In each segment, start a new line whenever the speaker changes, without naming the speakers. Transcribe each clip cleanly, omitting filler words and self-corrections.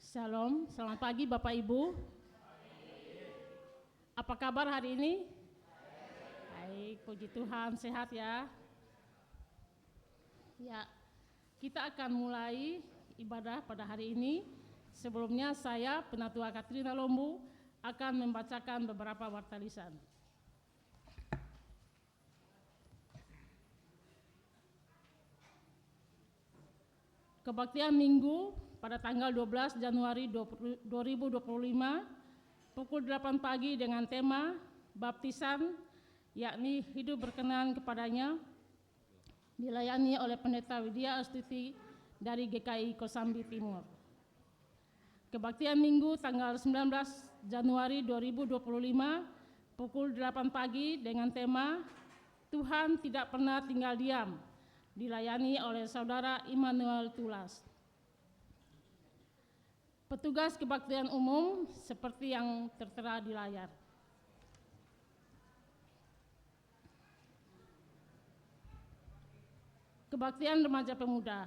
Shalom, selamat pagi Bapak Ibu. Apa kabar hari ini? Baik, puji Tuhan, sehat ya. Ya, kita akan mulai ibadah pada hari ini. Sebelumnya saya, Penatua Katrina Lombu, akan membacakan beberapa warta lisan. Kebaktian Minggu pada tanggal 12 Januari 2025 pukul 8 pagi dengan tema baptisan, yakni hidup berkenan kepadanya, dilayani oleh Pendeta Widya Astuti dari GKI Kosambi Timur. Kebaktian Minggu tanggal 19 Januari 2025 pukul 8 pagi dengan tema Tuhan tidak pernah tinggal diam, dilayani oleh Saudara Immanuel Tulas. Petugas kebaktian umum seperti yang tertera di layar. Kebaktian Remaja Pemuda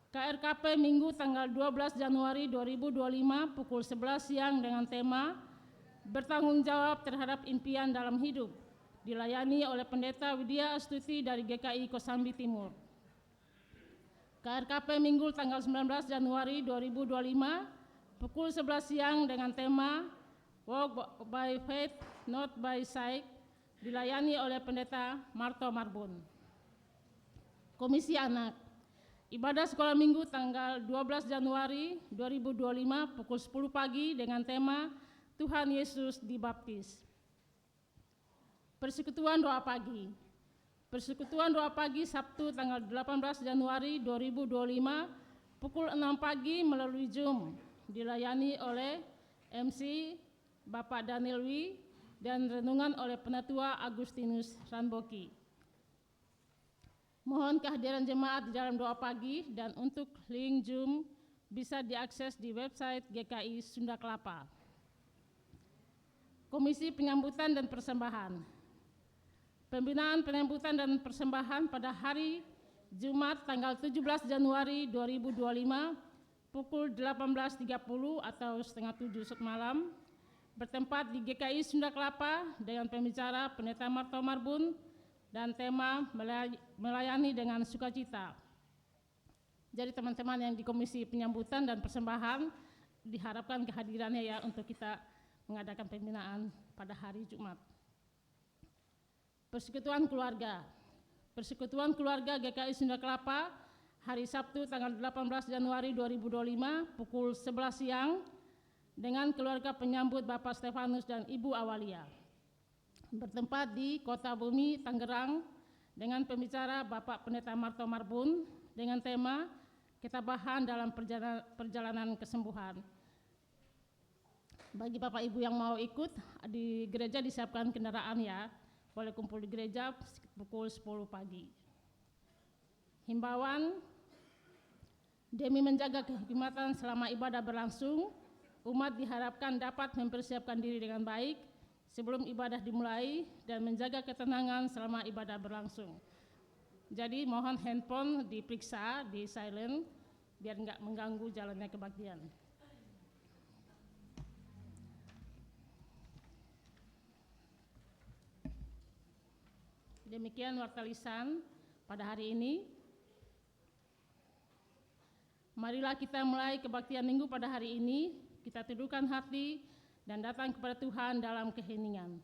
KRKP Minggu tanggal 12 Januari 2025 pukul 11 siang dengan tema bertanggung jawab terhadap impian dalam hidup, dilayani oleh Pendeta Widya Astuti dari GKI Kosambi Timur. KRKP Minggu tanggal 19 Januari 2025 pukul 11 siang dengan tema Walk by Faith, Not by Sight, dilayani oleh Pendeta Marto Marbun. Komisi Anak, ibadah sekolah minggu tanggal 12 Januari 2025 pukul 10 pagi dengan tema Tuhan Yesus dibaptis. Persekutuan doa pagi. Persekutuan doa pagi Sabtu tanggal 18 Januari 2025 pukul 6 pagi melalui Zoom, dilayani oleh MC Bapak Daniel Wi dan renungan oleh Penatua Agustinus Ranboki. Mohon kehadiran jemaat di dalam doa pagi dan untuk link Zoom bisa diakses di website GKI Sunda Kelapa. Komisi Penyambutan dan Persembahan. Pembinaan penyambutan dan persembahan pada hari Jumat tanggal 17 Januari 2025 pukul 18.30 atau setengah 7 malam bertempat di GKI Sunda Kelapa dengan pembicara Pendeta Marto Marbun dan tema melayani dengan sukacita. Jadi teman-teman yang di Komisi Penyambutan dan Persembahan diharapkan kehadirannya ya untuk kita mengadakan pembinaan pada hari Jumat. Persekutuan Keluarga. Persekutuan Keluarga GKI Sunda Kelapa hari Sabtu tanggal 18 Januari 2025 pukul 11 siang dengan keluarga penyambut Bapak Stefanus dan Ibu Awalia. Bertempat di Kota Bumi, Tangerang dengan pembicara Bapak Pendeta Marto Marbun dengan tema Ketabahan dalam perjalanan kesembuhan. Bagi Bapak Ibu yang mau ikut, di gereja disiapkan kendaraan ya. Boleh kumpul di gereja pukul 10 pagi. Himbauan, demi menjaga kehormatan selama ibadah berlangsung, umat diharapkan dapat mempersiapkan diri dengan baik sebelum ibadah dimulai dan menjaga ketenangan selama ibadah berlangsung. Jadi mohon handphone diperiksa, di silent, biar nggak mengganggu jalannya kebaktian. Demikian warta lisan pada hari ini. Marilah kita mulai kebaktian minggu pada hari ini. Kita teduhkan hati dan datang kepada Tuhan dalam keheningan.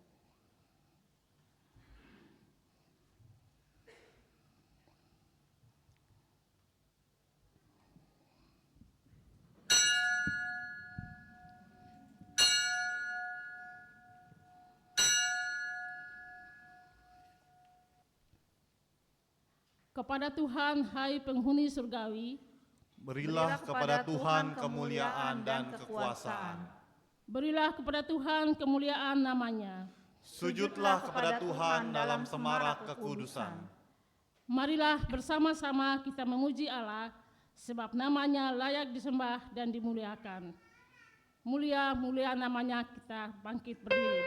Kepada Tuhan, hai penghuni surgawi,
berilah kepada Tuhan kemuliaan dan kekuasaan.
Berilah kepada Tuhan kemuliaan namanya.
Sujudlah kepada Tuhan dalam semarak kekudusan.
Marilah bersama-sama kita memuji Allah, sebab namanya layak disembah dan dimuliakan. Mulia-mulia namanya, kita bangkit berdiri.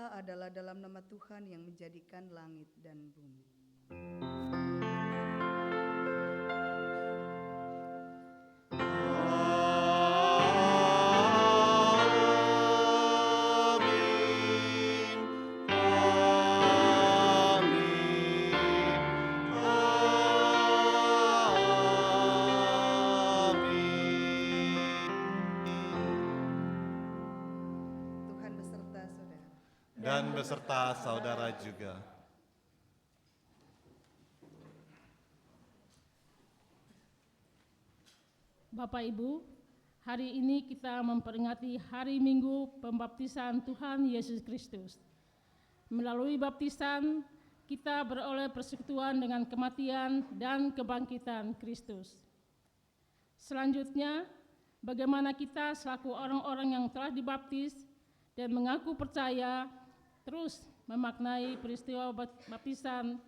Doa adalah dalam nama Tuhan yang menjadikan langit dan bumi. Tuhan beserta saudara.
Dan beserta saudara juga.
Bapak Ibu, hari ini kita memperingati hari Minggu Pembaptisan Tuhan Yesus Kristus. Melalui baptisan, kita beroleh persekutuan dengan kematian dan kebangkitan Kristus. Selanjutnya, bagaimana kita selaku orang-orang yang telah dibaptis dan mengaku percaya terus memaknai peristiwa baptisan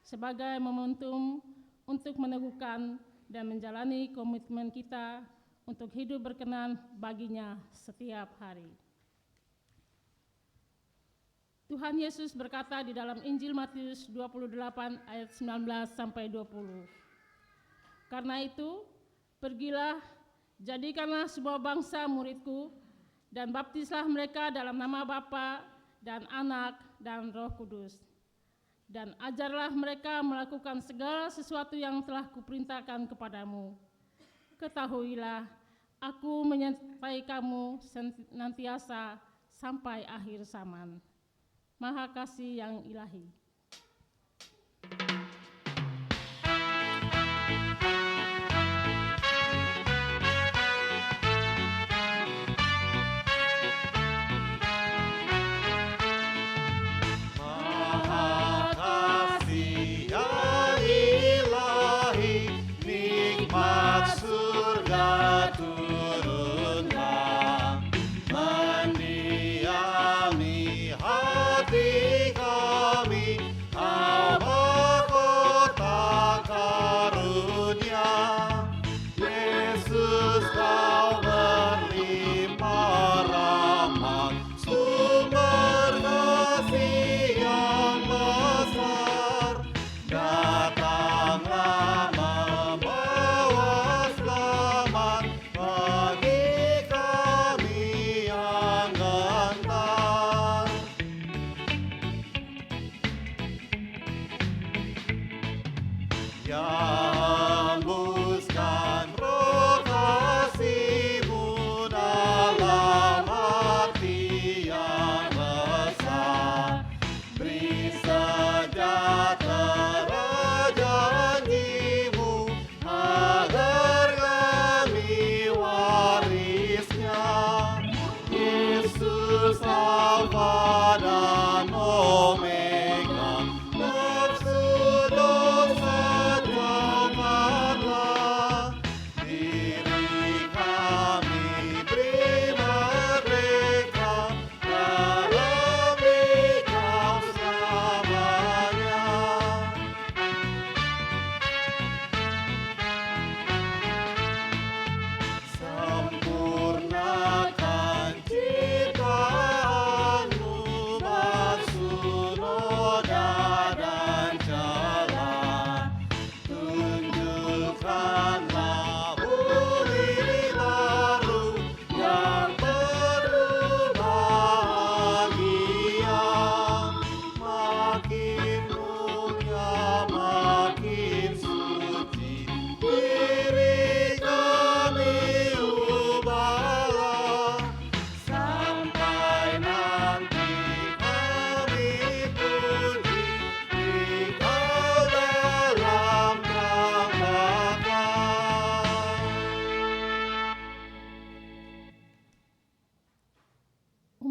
sebagai momentum untuk meneguhkan dan menjalani komitmen kita untuk hidup berkenan baginya setiap hari. Tuhan Yesus berkata di dalam Injil Matius 28 ayat 19 sampai 20. Karena itu, pergilah, jadikanlah semua bangsa muridku, dan baptislah mereka dalam nama Bapa dan Anak dan Roh Kudus. Dan ajarlah mereka melakukan segala sesuatu yang telah kuperintahkan kepadamu. Ketahuilah, aku menyertai kamu senantiasa sampai akhir zaman. Maha Kasih yang ilahi.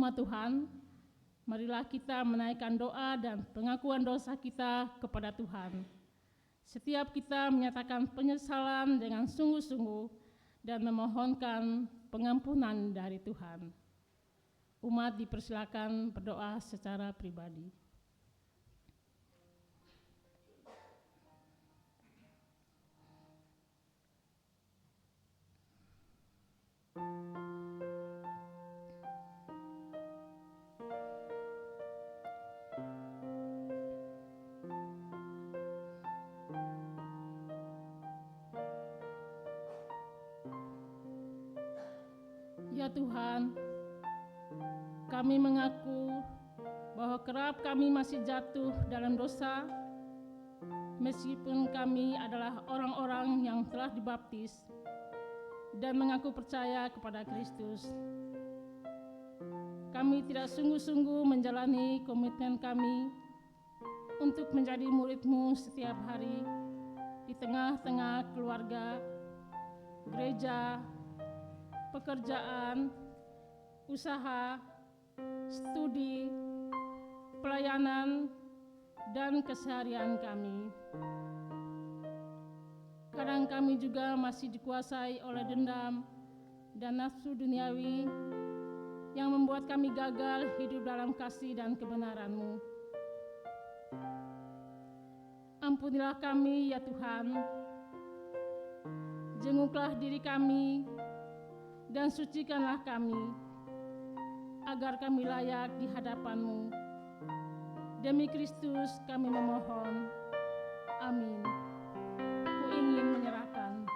Umat Tuhan, marilah kita menaikkan doa dan pengakuan dosa kita kepada Tuhan. Setiap kita menyatakan penyesalan dengan sungguh-sungguh dan memohonkan pengampunan dari Tuhan. Umat dipersilakan berdoa secara pribadi. Ya Tuhan, kami mengaku bahwa kerap kami masih jatuh dalam dosa, meskipun kami adalah orang-orang yang telah dibaptis dan mengaku percaya kepada Kristus. Kami tidak sungguh-sungguh menjalani komitmen kami untuk menjadi murid-Mu setiap hari di tengah-tengah keluarga, gereja, pekerjaan, usaha, studi, pelayanan, dan keseharian kami. Kadang kami juga masih dikuasai oleh dendam dan nafsu duniawi yang membuat kami gagal hidup dalam kasih dan kebenaran-Mu. Ampunilah kami ya Tuhan, jenguklah diri kami dan sucikanlah kami, agar kami layak di hadapan-Mu. Demi Kristus kami memohon. Amin. Ku ingin menyerahkan.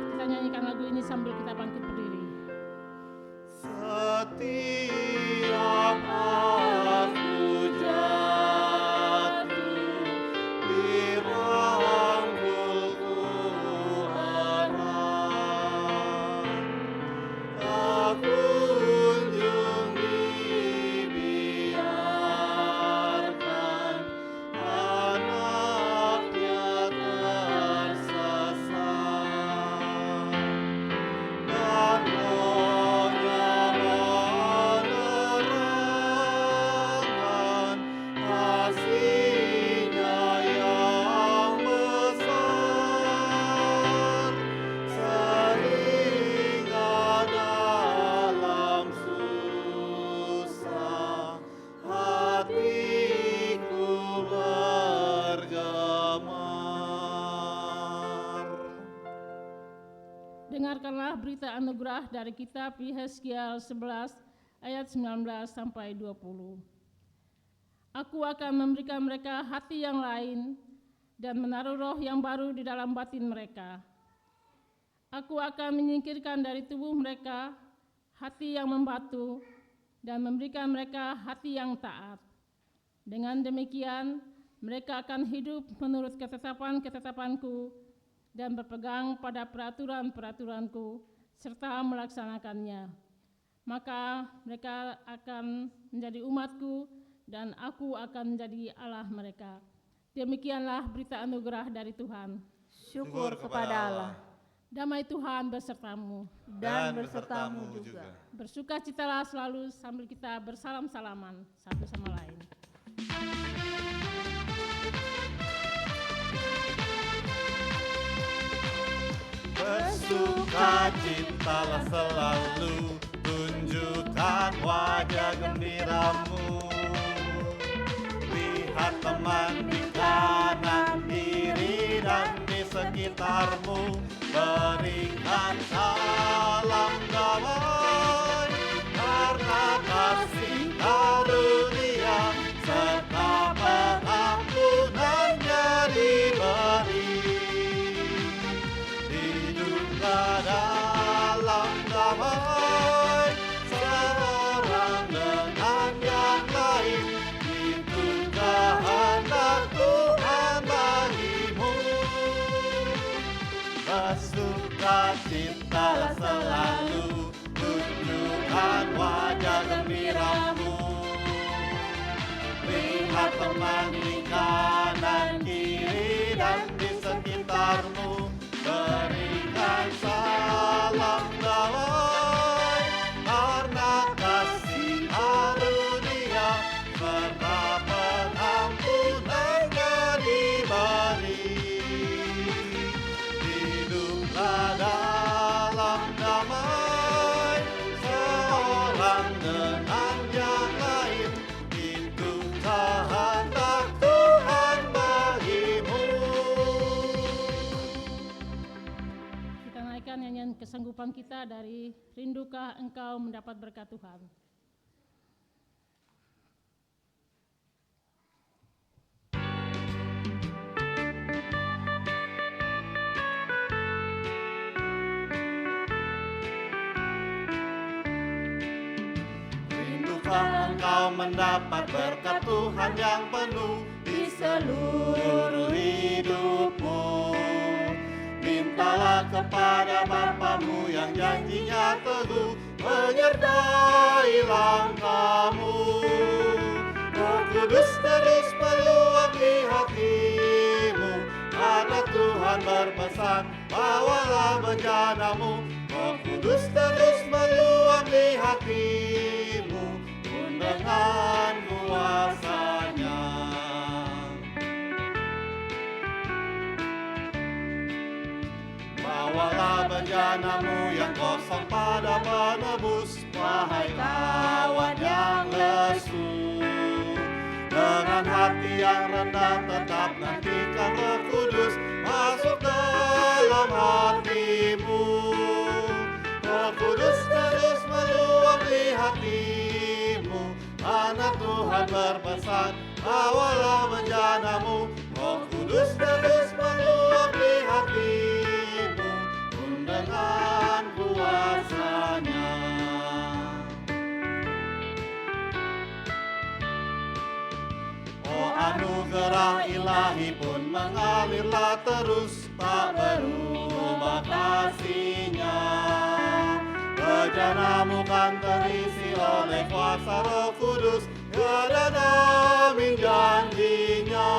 Kita nyanyikan lagu ini sambil kita bangkit berdiri.
Setiap aku jatuh, dirangkulku erat. Aku kunjung dibiarkan, anaknya tersesat. Dan rohnya menerangkan kasih-Nya yang besar, sehingga dalam susah hatiku bergemar.
Dengarkanlah berita anugerah dari kitab Yehezkiel 11 ayat 19 sampai 20. Aku akan memberikan mereka hati yang lain dan menaruh roh yang baru di dalam batin mereka. Aku akan menyingkirkan dari tubuh mereka hati yang membatu dan memberikan mereka hati yang taat. Dengan demikian, mereka akan hidup menurut ketetapan-ketetapanku dan berpegang pada peraturan-peraturanku serta melaksanakannya. Maka mereka akan menjadi umatku dan aku akan menjadi Allah mereka. Demikianlah berita anugerah dari Tuhan.
Syukur kepada Allah.
Damai Tuhan besertamu.
Dan besertamu juga.
Bersukacitalah selalu sambil kita bersalam-salaman satu sama lain.
Bersukacitalah selalu, tunjukkan wajah gembiramu. Lihat teman di kanan kiri dan di sekitarmu, berikan salam damai, karena kasih karunia serta pengampunannya diberi. Hiduplah dalam damai, seorang dengan yang lain, itu kehendak Tuhan bagimu. Bersukacitalah selalu, tunjukkan wajah gembiramu. Lihat teman di kanan kiri dan di sekitarmu, berikan salam damai, karena kasih karunia serta pengampunannya diberi. Hiduplah dalam damai, seorang dengan yang lain, itu kehendak Tuhan bagimu.
Kita naikkan nyanyian kesanggupan kita dari Rindukah Engkau Mendapat Berkat Tuhan.
Rindukah engkau mendapat berkat Tuhan yang penuh di seluruh hidupmu? Mintalah kepada Bapamu yang janjinya teguh, menyertai langkahmu. Roh Kudus terus meluapi hatimu, karena Tuhan berpesan, bawalah bejanamu. Roh Kudus terus meluapi hatimu, pun dengan kuasa-Nya. Bawalah bejanamu yang kosong pada penebus, wahai kawan yang lesu. Dengan hati yang rendah tetap nantikan Roh Kudus masuk dalam hatimu. Roh Kudus terus meluapi hatimu, karena Tuhan berpesan, bawalah bejanamu. Roh Kudus terus meluapi hatimu, pun dengan kuasa-Nya. Oh, anugerah ilahi pun mengalirlah terus, tak berubah kasih-Nya. Bejanamu kan terisi oleh kuasa Roh Kudus, dan amin janji-Nya.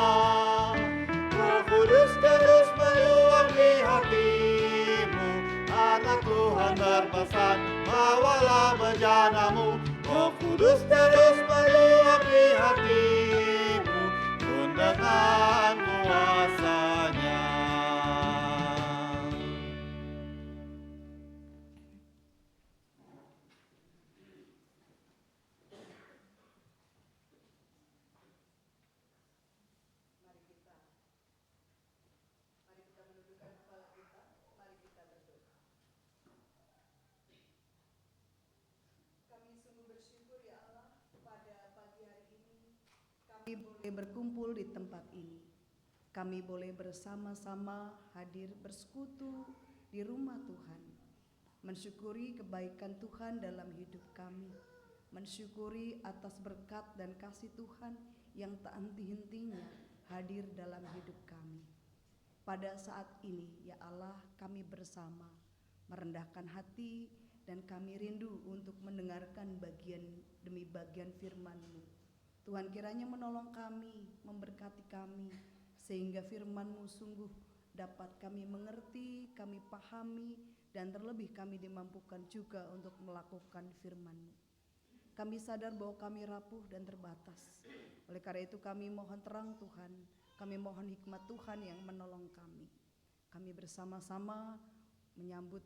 Roh Kudus terus meluapi hatimu, karena Tuhan berpesan, bawalah bejanamu. Roh Kudus terus meluapi hatimu, pun dengan kuasa-Nya.
Kami boleh berkumpul di tempat ini. Kami boleh bersama-sama hadir bersekutu di rumah Tuhan, mensyukuri kebaikan Tuhan dalam hidup kami, mensyukuri atas berkat dan kasih Tuhan yang tak henti-hentinya hadir dalam hidup kami. Pada saat ini, ya Allah, kami bersama merendahkan hati dan kami rindu untuk mendengarkan bagian demi bagian firman-Mu. Tuhan kiranya menolong kami, memberkati kami, sehingga firman-Mu sungguh dapat kami mengerti, kami pahami, dan terlebih kami dimampukan juga untuk melakukan firman-Mu. Kami sadar bahwa kami rapuh dan terbatas. Oleh karena itu kami mohon terang Tuhan, kami mohon hikmat Tuhan yang menolong kami. Kami bersama-sama menyambut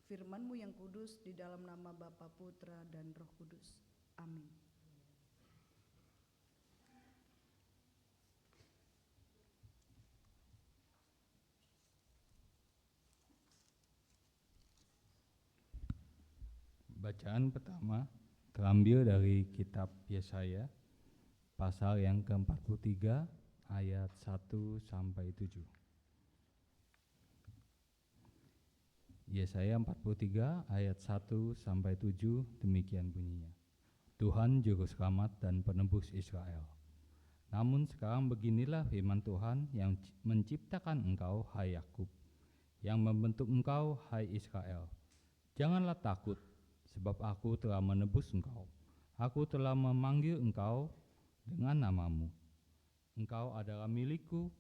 firman-Mu yang kudus di dalam nama Bapa, Putra, dan Roh Kudus. Amin.
Bacaan pertama terambil dari kitab Yesaya pasal yang ke-43 ayat 1 sampai 7. Yesaya 43 ayat 1 sampai 7 demikian bunyinya. Tuhan juru selamat dan penebus Israel. Namun sekarang beginilah firman Tuhan yang menciptakan engkau, hai Yakub, yang membentuk engkau, hai Israel. Janganlah takut, sebab aku telah menebus engkau. Aku telah memanggil engkau dengan namamu. Engkau adalah milikku.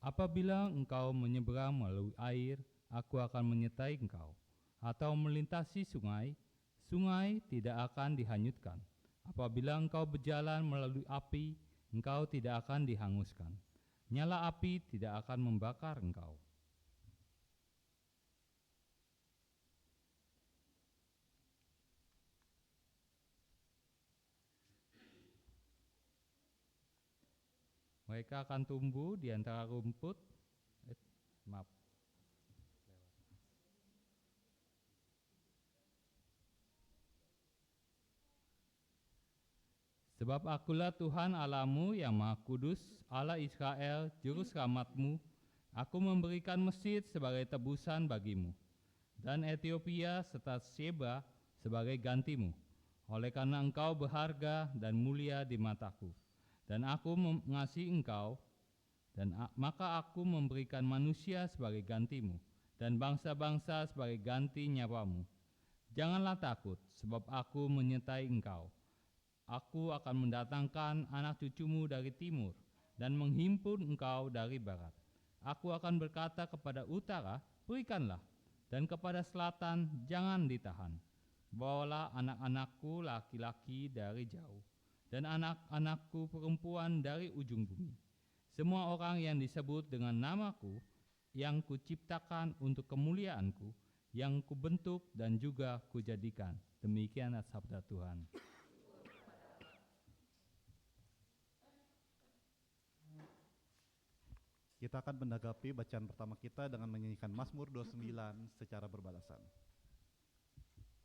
Apabila engkau menyeberang melalui air, aku akan menyertai engkau. Atau melintasi sungai, sungai tidak akan dihanyutkan. Apabila engkau berjalan melalui api, engkau tidak akan dihanguskan. Nyala api tidak akan membakar engkau. Mereka akan tumbuh di antara rumput. Sebab akulah Tuhan Allahmu yang Maha Kudus, Allah Israel, Juru Selamatmu. Aku memberikan Mesir sebagai tebusan bagimu, dan Ethiopia serta Sheba sebagai gantimu. Oleh karena engkau berharga dan mulia di mataku, dan aku mengasihi engkau, maka aku memberikan manusia sebagai gantimu, dan bangsa-bangsa sebagai ganti nyawamu. Janganlah takut, sebab aku menyertai engkau. Aku akan mendatangkan anak cucumu dari timur, dan menghimpun engkau dari barat. Aku akan berkata kepada utara, berikanlah, dan kepada selatan, jangan ditahan. Bawalah anak-anakku laki-laki dari jauh, dan anak-anakku perempuan dari ujung bumi. Semua orang yang disebut dengan namaku, yang kuciptakan untuk kemuliaanku, yang kubentuk dan juga kujadikan. Demikianlah sabda Tuhan.
Kita akan menanggapi bacaan pertama kita dengan menyanyikan Mazmur 29 secara berbalasan.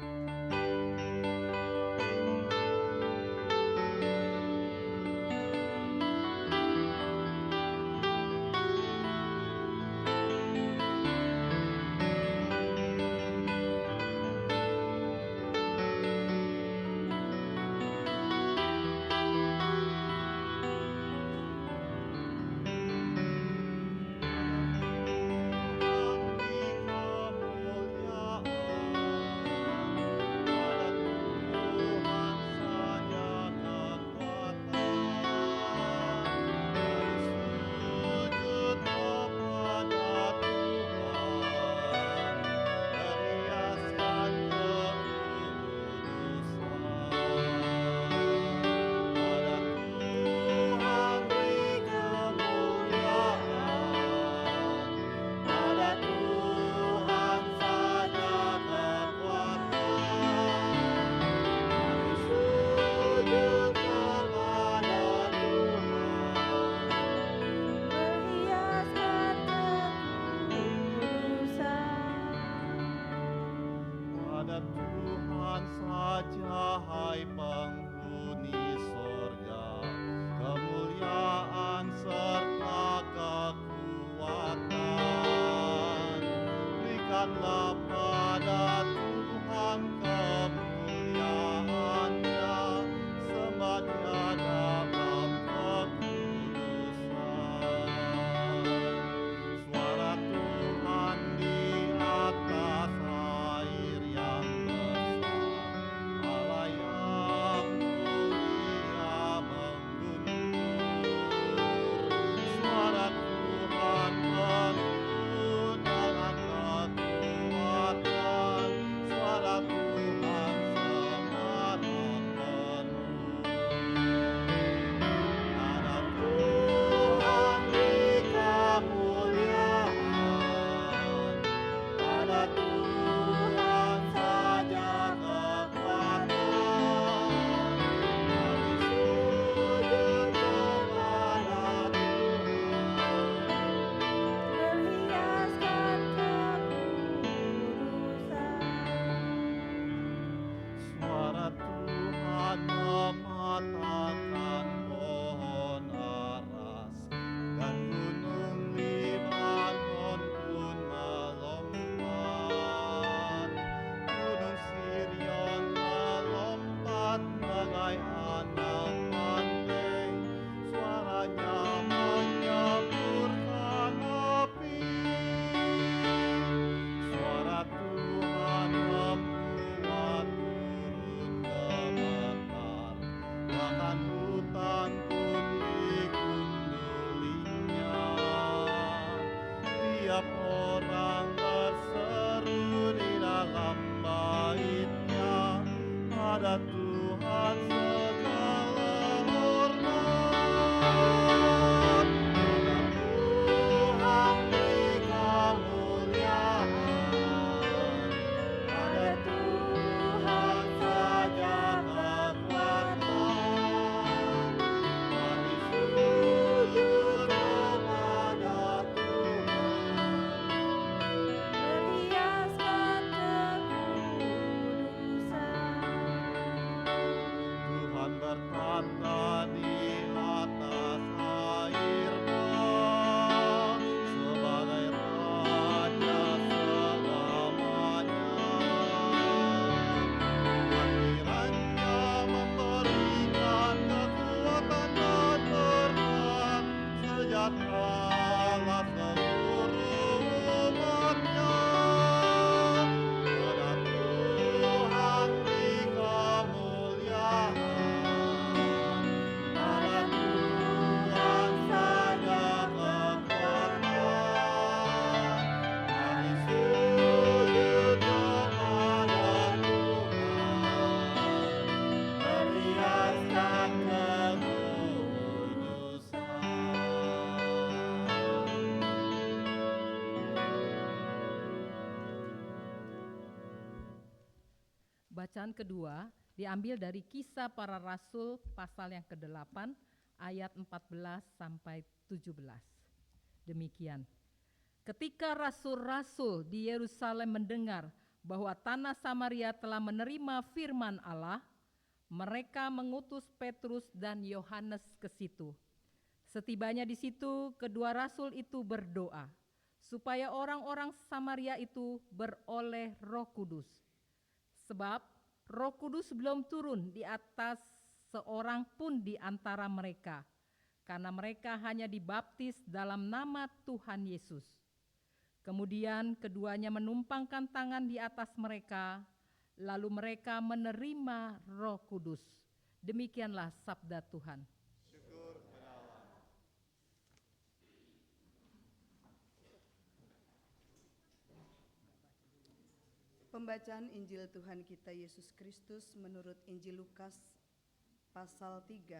Kemuliaan
Setiap orang berseru di dalam baitnya, ada Tuhan segala hormat, ada Tuhan di kemuliaan, ada Tuhan saja kekuatan, mari sujud kepada
Berhiaskan kekudusan.
Tuhan bertata di atas airnya sebagai Raja selamanya. Hadirannya memberikan kekuatan dan berkat, sejahteralah seluruh umatnya. Ada Tuhan di kemuliaan, ada Tuhan saja kekuatan, mari sujud kepada Tuhan, berhiaskan kekudusan.
Bacaan kedua diambil dari Kisah Para Rasul pasal yang ke-8 ayat 14 sampai 17. Demikian. Ketika rasul-rasul di Yerusalem mendengar bahwa tanah Samaria telah menerima firman Allah, mereka mengutus Petrus dan Yohanes ke situ. Setibanya di situ, kedua rasul itu berdoa supaya orang-orang Samaria itu beroleh Roh Kudus. Sebab Roh Kudus belum turun di atas seorang pun di antara mereka, karena mereka hanya dibaptis dalam nama Tuhan Yesus. Kemudian keduanya menumpangkan tangan di atas mereka, lalu mereka menerima Roh Kudus. Demikianlah sabda Tuhan.
Pembacaan Injil Tuhan kita Yesus Kristus menurut Injil Lukas pasal 3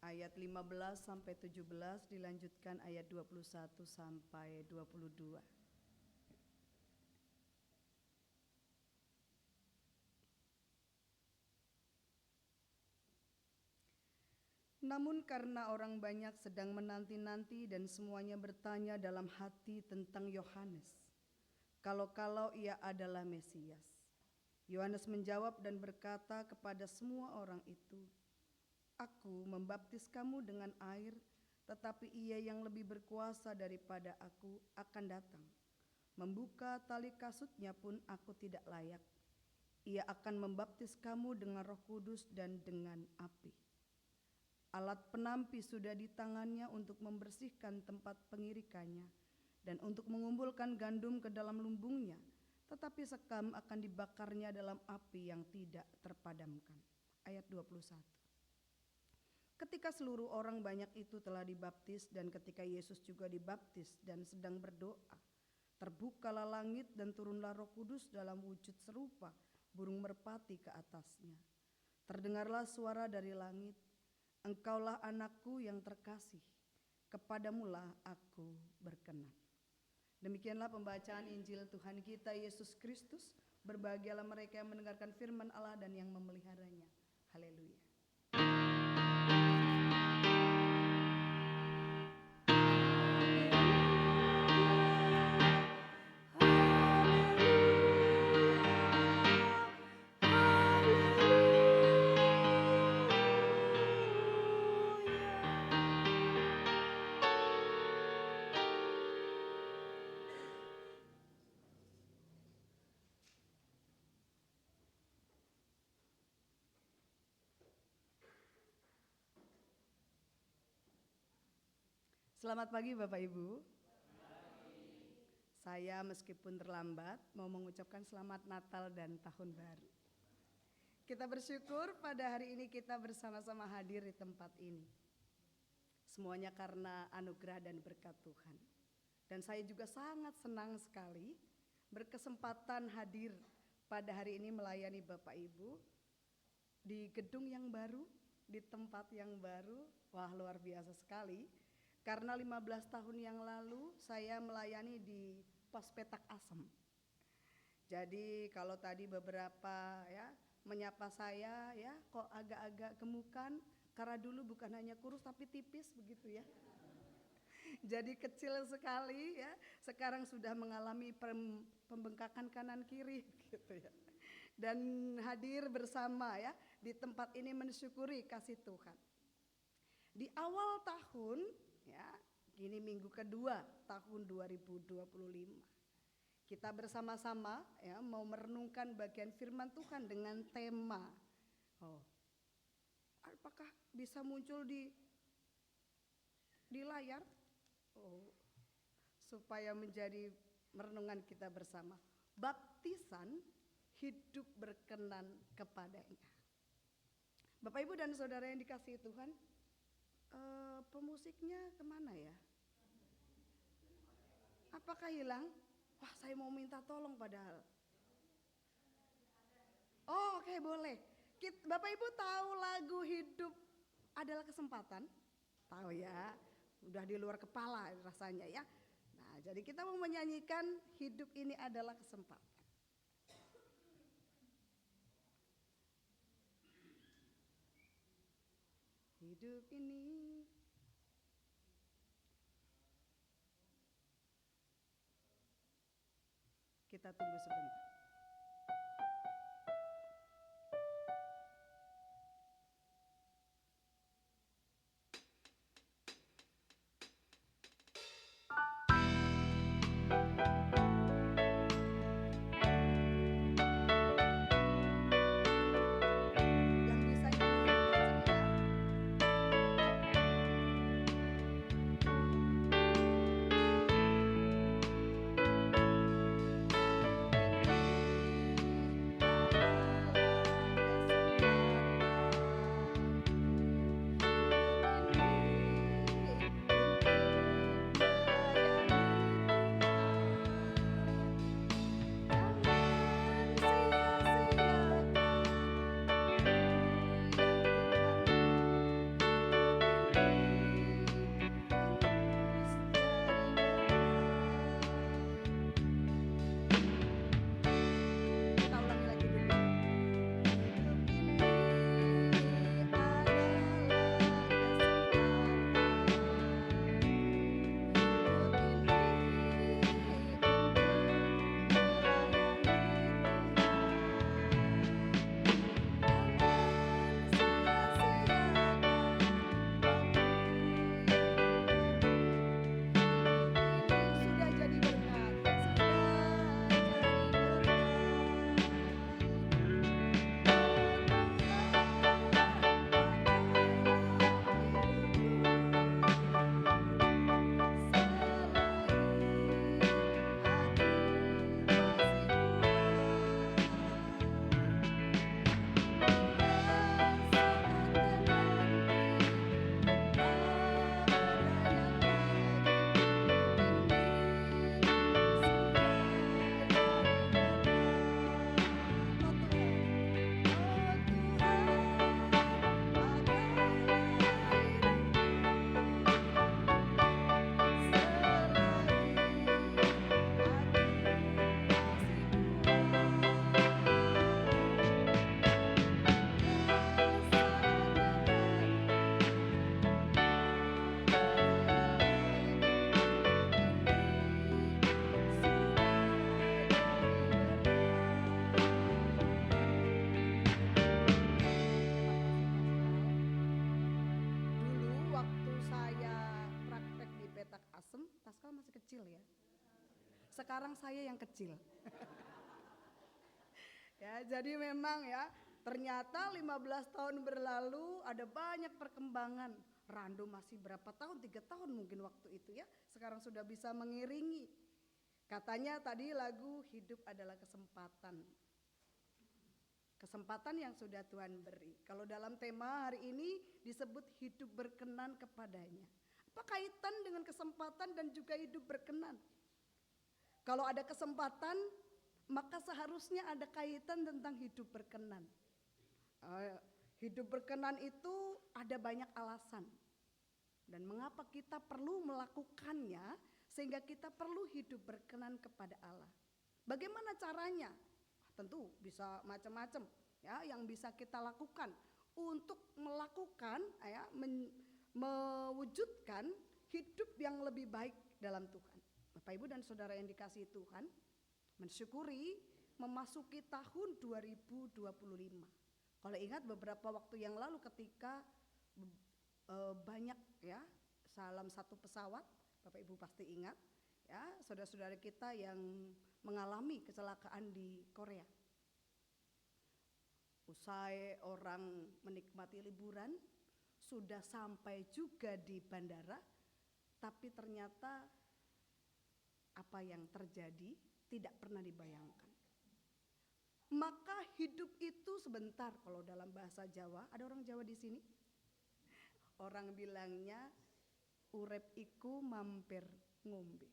ayat 15 sampai 17, dilanjutkan ayat 21 sampai 22. Namun karena orang banyak sedang menanti-nanti dan semuanya bertanya dalam hati tentang Yohanes, kalau-kalau ia adalah Mesias. Yohanes menjawab dan berkata kepada semua orang itu, "Aku membaptis kamu dengan air, tetapi ia yang lebih berkuasa daripada aku akan datang. Membuka tali kasutnya pun aku tidak layak. Ia akan membaptis kamu dengan Roh Kudus dan dengan api. Alat penampi sudah di tangannya untuk membersihkan tempat pengirikannya dan untuk mengumpulkan gandum ke dalam lumbungnya, tetapi sekam akan dibakarnya dalam api yang tidak terpadamkan." Ayat 21. Ketika seluruh orang banyak itu telah dibaptis dan ketika Yesus juga dibaptis dan sedang berdoa, terbukalah langit dan turunlah Roh Kudus dalam wujud serupa burung merpati ke atasnya. Terdengarlah suara dari langit, "Engkaulah anakku yang terkasih, kepadamulah aku berkenan." Demikianlah pembacaan Injil Tuhan kita Yesus Kristus. Berbahagialah mereka yang mendengarkan firman Allah dan yang memeliharanya. Haleluya. Selamat pagi Bapak Ibu. Saya meskipun terlambat mau mengucapkan selamat Natal dan Tahun Baru. Kita bersyukur pada hari ini kita bersama-sama hadir di tempat ini. Semuanya karena anugerah dan berkat Tuhan. Dan saya juga sangat senang sekali berkesempatan hadir pada hari ini melayani Bapak Ibu di gedung yang baru, di tempat yang baru. Wah, luar biasa sekali. Karena 15 tahun yang lalu saya melayani di Pos Petak Asem. Jadi kalau tadi beberapa ya menyapa saya ya kok agak-agak gemukan, karena dulu bukan hanya kurus tapi tipis begitu ya. Jadi kecil sekali ya, sekarang sudah mengalami pembengkakan kanan kiri gitu ya. Dan hadir bersama ya di tempat ini mensyukuri kasih Tuhan. Di awal tahun ya, ini minggu kedua tahun 2025. Kita bersama-sama ya mau merenungkan bagian firman Tuhan dengan tema. Apakah bisa muncul di layar? Supaya menjadi merenungan kita bersama. Baptisan hidup berkenan kepadanya. Bapak Ibu dan saudara yang dikasihi Tuhan, pemusiknya kemana ya? Apakah hilang? Wah, saya mau minta tolong padahal. Oh, oke, boleh. Bapak Ibu tahu lagu Hidup Adalah Kesempatan? Tahu ya, udah di luar kepala rasanya ya. Nah, jadi kita mau menyanyikan Hidup Ini Adalah Kesempatan. Hidup ini kita tunggu sebentar. Yang bisa nyanyi kenceng ya. Kita ulangi lagi dulu. Sudah jadi berkat, Dulu waktu saya praktek di Petak Asem, Pascal masih kecil ya. Sekarang saya yang kecil. Ya, jadi memang ya, ternyata 15 tahun berlalu ada banyak perkembangan. Rando masih berapa tahun? 3 tahun mungkin waktu itu ya. Sekarang sudah bisa mengiringi. Katanya tadi lagu Hidup Adalah Kesempatan. Kesempatan yang sudah Tuhan beri. Kalau dalam tema hari ini disebut hidup berkenan kepadanya. Apa kaitan dengan kesempatan dan juga hidup berkenan? Kalau ada kesempatan, maka seharusnya ada kaitan tentang hidup berkenan. Hidup berkenan itu ada banyak alasan. Dan mengapa kita perlu melakukannya sehingga kita perlu hidup berkenan kepada Allah. Bagaimana caranya? Tentu bisa macam-macam ya yang bisa kita lakukan untuk melakukan mewujudkan hidup yang lebih baik dalam Tuhan. Bapak Ibu dan Saudara yang dikasihi Tuhan, mensyukuri memasuki tahun 2025. Kalau ingat beberapa waktu yang lalu ketika banyak ya dalam satu pesawat, Bapak Ibu pasti ingat ya, saudara-saudara kita yang mengalami kecelakaan di Korea. Usai orang menikmati liburan, sudah sampai juga di bandara, tapi ternyata apa yang terjadi tidak pernah dibayangkan. Maka hidup itu sebentar, kalau dalam bahasa Jawa, ada orang Jawa di sini? Orang bilangnya urep iku mampir ngombe.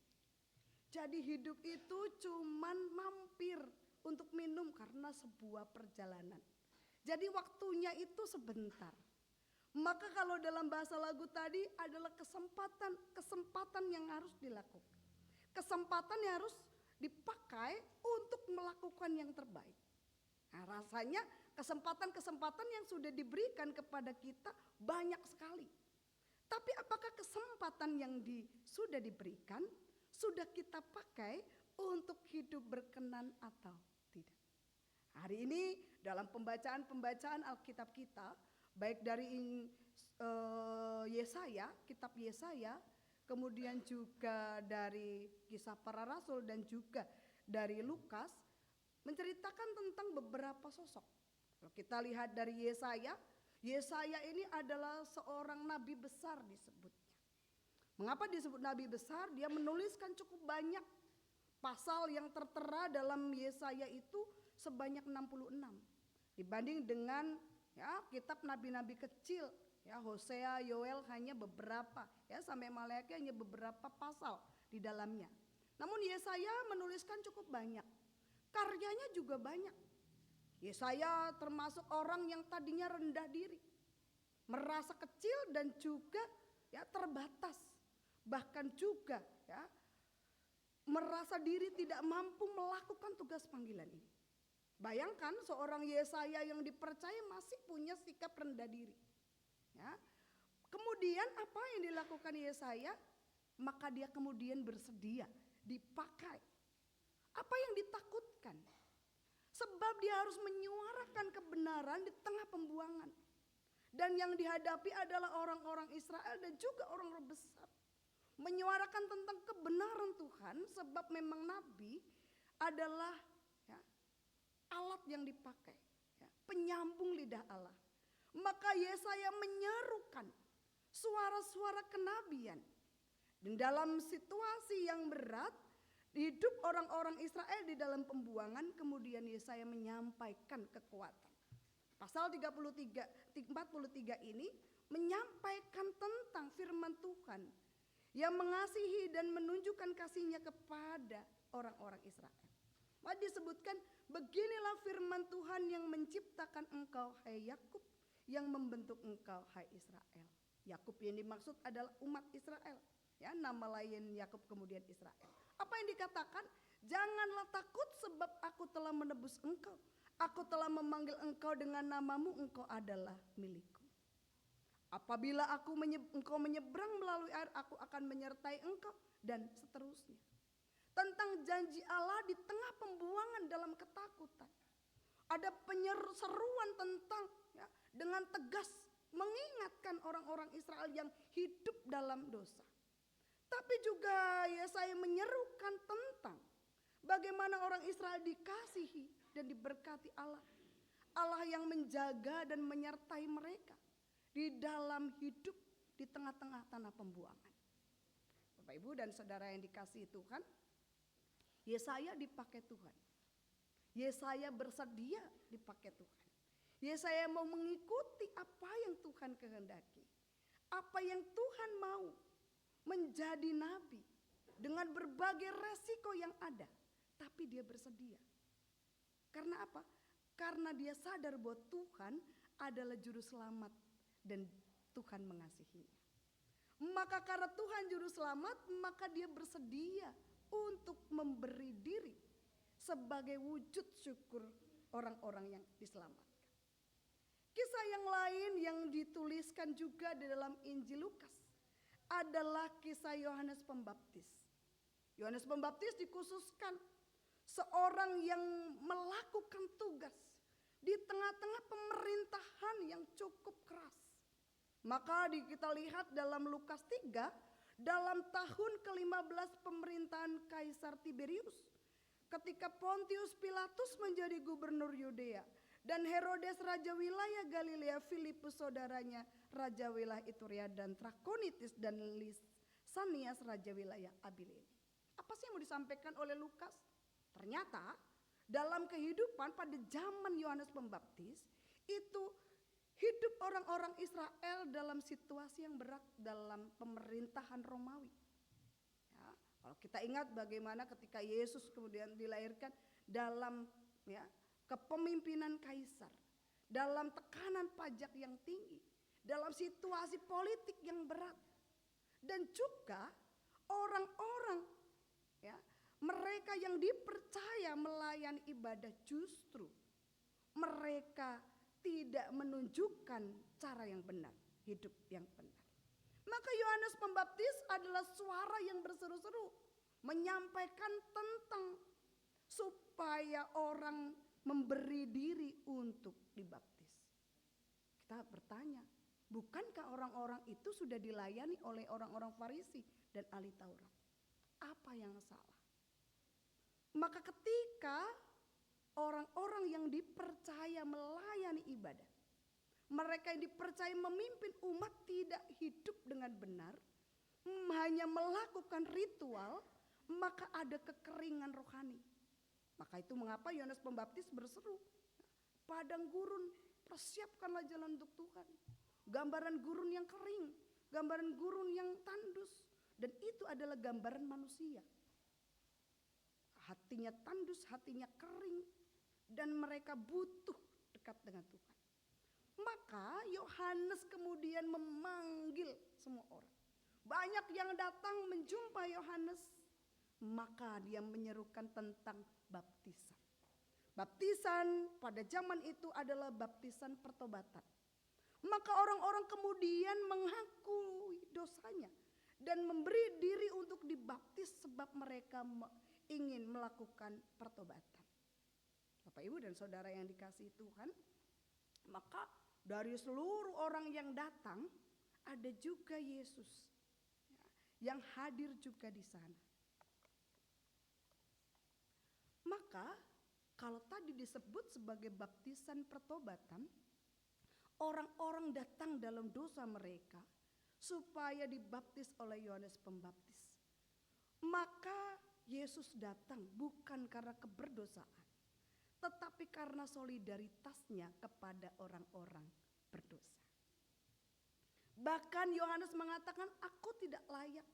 Jadi hidup itu cuman mampir untuk minum karena sebuah perjalanan. Jadi waktunya itu sebentar. Maka kalau dalam bahasa lagu tadi adalah kesempatan yang harus dilakukan. Kesempatan yang harus dipakai untuk melakukan yang terbaik. Nah, rasanya kesempatan-kesempatan yang sudah diberikan kepada kita banyak sekali. Tapi apakah kesempatan yang sudah diberikan sudah kita pakai untuk hidup berkenan atau tidak? Hari ini dalam pembacaan Alkitab kita, baik dari Yesaya, kitab Yesaya, kemudian juga dari Kisah Para Rasul dan juga dari Lukas, menceritakan tentang beberapa sosok. Kalau kita lihat dari Yesaya ini adalah seorang nabi besar disebutnya. Mengapa disebut nabi besar? Dia menuliskan cukup banyak pasal yang tertera dalam Yesaya itu sebanyak 66. Dibanding dengan ya kitab nabi-nabi kecil, ya Hosea, Yoel hanya beberapa, ya sampai Maleakhi hanya beberapa pasal di dalamnya. Namun Yesaya menuliskan cukup banyak. Karyanya juga banyak. Yesaya termasuk orang yang tadinya rendah diri, merasa kecil dan juga ya terbatas, bahkan juga ya merasa diri tidak mampu melakukan tugas panggilan ini. Bayangkan seorang Yesaya yang dipercaya masih punya sikap rendah diri. Ya. Kemudian apa yang dilakukan Yesaya? Maka dia kemudian bersedia dipakai. Apa yang ditakutkan? Sebab dia harus menyuarakan kebenaran di tengah pembuangan. Dan yang dihadapi adalah orang-orang Israel dan juga orang-orang besar. Menyuarakan tentang kebenaran Tuhan, sebab memang nabi adalah ya, alat yang dipakai, ya, penyambung lidah Allah. Maka Yesaya menyerukan suara-suara kenabian. Dan dalam situasi yang berat, hidup orang-orang Israel di dalam pembuangan, kemudian Yesaya menyampaikan kekuatan. Pasal 43 ini menyampaikan tentang firman Tuhan yang mengasihi dan menunjukkan kasihnya kepada orang-orang Israel. Maka disebutkan, beginilah firman Tuhan yang menciptakan engkau hai Yakub, yang membentuk engkau hai Israel. Yakub yang dimaksud adalah umat Israel. Ya, nama lain Yakub kemudian Israel. Apa yang dikatakan? Janganlah takut sebab aku telah menebus engkau. Aku telah memanggil engkau dengan namamu, engkau adalah milikku. Apabila engkau menyeberang melalui air, aku akan menyertai engkau, dan seterusnya. Tentang janji Allah di tengah pembuangan dalam ketakutan. Ada penyeruan tentang ya, dengan tegas mengingatkan orang-orang Israel yang hidup dalam dosa. Tapi juga Yesaya menyerukan tentang bagaimana orang Israel dikasihi dan diberkati Allah. Allah yang menjaga dan menyertai mereka di dalam hidup di tengah-tengah tanah pembuangan. Bapak Ibu dan Saudara yang dikasihi Tuhan, Yesaya dipakai Tuhan. Yesaya bersedia dipakai Tuhan. Yesaya mau mengikuti apa yang Tuhan kehendaki. Apa yang Tuhan mau menjadi nabi dengan berbagai resiko yang ada, tapi dia bersedia. Karena apa? Karena dia sadar bahwa Tuhan adalah juru selamat dan Tuhan mengasihinya. Maka karena Tuhan juru selamat, maka dia bersedia untuk memberi diri sebagai wujud syukur orang-orang yang diselamatkan. Kisah yang lain yang dituliskan juga di dalam Injil Lukas adalah kisah Yohanes Pembaptis. Yohanes Pembaptis dikhususkan seorang yang melakukan tugas di tengah-tengah pemerintahan yang cukup keras. Maka kita lihat dalam Lukas 3, dalam tahun ke-15 pemerintahan Kaisar Tiberius, ketika Pontius Pilatus menjadi gubernur Yudea dan Herodes raja wilayah Galilea, Filipus saudaranya raja wilayah Iturea dan Trakonitis dan Lisanias raja wilayah Abilene. Apa sih yang mau disampaikan oleh Lukas? Ternyata dalam kehidupan pada zaman Yohanes Pembaptis itu hidup orang-orang Israel dalam situasi yang berat dalam pemerintahan Romawi. Ya, kalau kita ingat bagaimana ketika Yesus kemudian dilahirkan dalam kepemimpinan kaisar, dalam tekanan pajak yang tinggi, dalam situasi politik yang berat, dan juga orang-orang mereka yang dipercaya melayani ibadah justru mereka tidak menunjukkan cara yang benar, hidup yang benar. Maka Yohanes Pembaptis adalah suara yang berseru-seru menyampaikan tentang supaya orang memberi diri untuk dibaptis. Kita bertanya, bukankah orang-orang itu sudah dilayani oleh orang-orang Farisi dan ahli Taurat? Apa yang salah? Maka ketika orang-orang yang dipercaya melayani ibadah, mereka yang dipercaya memimpin umat tidak hidup dengan benar, hanya melakukan ritual, maka ada kekeringan rohani. Maka itu mengapa Yohanes Pembaptis berseru, padang gurun, persiapkanlah jalan untuk Tuhan. Gambaran gurun yang kering, gambaran gurun yang tandus, dan itu adalah gambaran manusia. Hatinya tandus, hatinya kering, dan mereka butuh dekat dengan Tuhan. Maka Yohanes kemudian memanggil semua orang. Banyak yang datang menjumpai Yohanes, maka dia menyerukan tentang baptisan. Baptisan pada zaman itu adalah baptisan pertobatan. Maka orang-orang kemudian mengakui dosanya dan memberi diri untuk dibaptis sebab mereka ingin melakukan pertobatan. Bapak, Ibu, dan saudara yang dikasihi Tuhan, maka dari seluruh orang yang datang ada juga Yesus yang hadir juga di sana. Maka kalau tadi disebut sebagai baptisan pertobatan, orang-orang datang dalam dosa mereka supaya dibaptis oleh Yohanes Pembaptis. Maka Yesus datang bukan karena keberdosaan, tetapi karena solidaritasnya kepada orang-orang berdosa. Bahkan Yohanes mengatakan, aku tidak layak.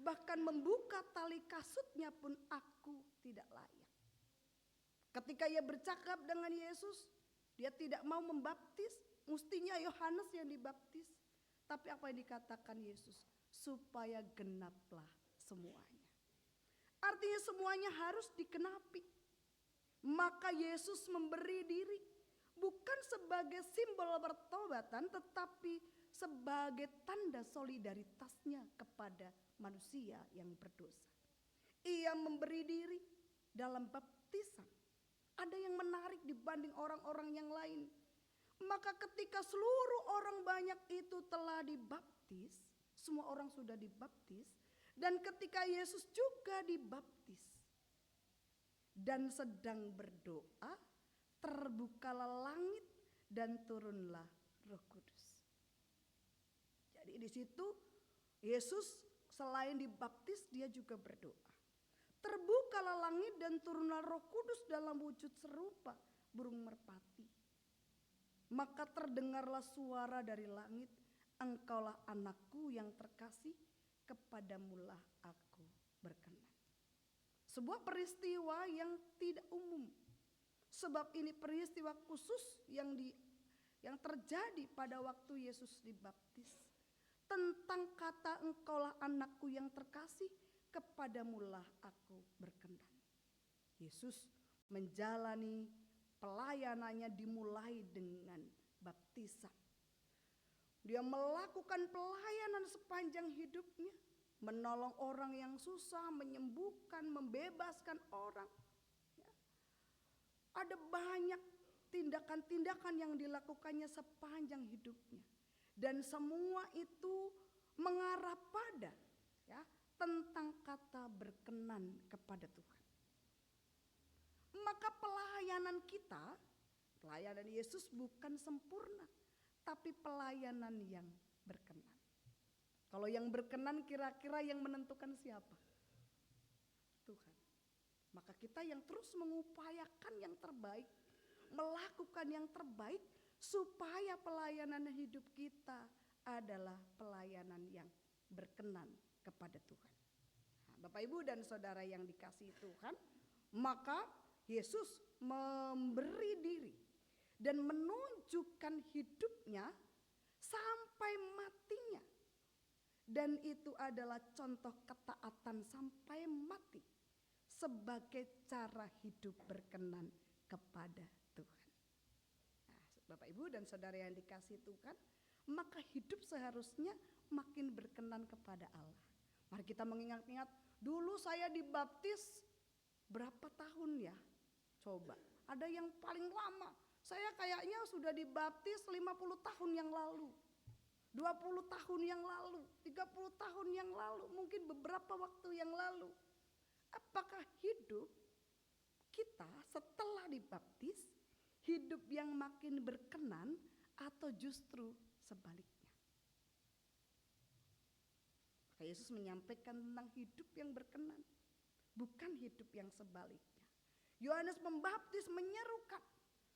Bahkan membuka tali kasutnya pun aku tidak layak. Ketika ia bercakap dengan Yesus, dia tidak mau membaptis, mestinya Yohanes yang dibaptis. Tapi apa yang dikatakan Yesus? Supaya genaplah semuanya. Artinya semuanya harus dikenapi. Maka Yesus memberi diri bukan sebagai simbol pertobatan, tetapi sebagai tanda solidaritasnya kepada manusia yang berdosa. Ia memberi diri dalam baptisan. Ada yang menarik dibanding orang-orang yang lain. Maka ketika seluruh orang banyak itu telah dibaptis, semua orang sudah dibaptis, dan ketika Yesus juga dibaptis dan sedang berdoa, terbukalah langit dan turunlah Roh Kudus. Jadi di situ Yesus selain dibaptis dia juga berdoa. Terbukalah langit dan turunlah Roh Kudus dalam wujud serupa burung merpati. Maka terdengarlah suara dari langit, engkaulah anakku yang terkasih, kepadamulah aku berkenan. Sebuah peristiwa yang tidak umum. Sebab ini peristiwa khusus yang terjadi pada waktu Yesus dibaptis. Tentang kata engkaulah anakku yang terkasih, kepadamulah aku berkenan. Yesus menjalani pelayanannya dimulai dengan baptisan. Dia melakukan pelayanan sepanjang hidupnya, menolong orang yang susah, menyembuhkan, membebaskan orang. Ya. Ada banyak tindakan-tindakan yang dilakukannya sepanjang hidupnya. Dan semua itu mengarah pada tentang kata berkenan kepada Tuhan. Maka pelayanan kita, pelayanan Yesus bukan sempurna, tapi pelayanan yang berkenan. Kalau yang berkenan kira-kira yang menentukan siapa? Tuhan. Maka kita yang terus mengupayakan yang terbaik, melakukan yang terbaik supaya pelayanan hidup kita adalah pelayanan yang berkenan kepada Tuhan. Nah, Bapak Ibu dan Saudara yang dikasihi Tuhan, maka Yesus memberi diri dan menunjukkan hidupnya sampai matinya. Dan itu adalah contoh ketaatan sampai mati sebagai cara hidup berkenan kepada Tuhan. Nah, Bapak Ibu dan Saudara yang dikasihi Tuhan, maka hidup seharusnya makin berkenan kepada Allah. Mari kita mengingat-ingat, dulu saya dibaptis berapa tahun ya? Coba, ada yang paling lama. Saya kayaknya sudah dibaptis 50 tahun yang lalu. 20 tahun yang lalu, 30 tahun yang lalu, mungkin beberapa waktu yang lalu. Apakah hidup kita setelah dibaptis, hidup yang makin berkenan atau justru sebaliknya? Maka Yesus menyampaikan tentang hidup yang berkenan, bukan hidup yang sebaliknya. Yohanes Pembaptis menyerukan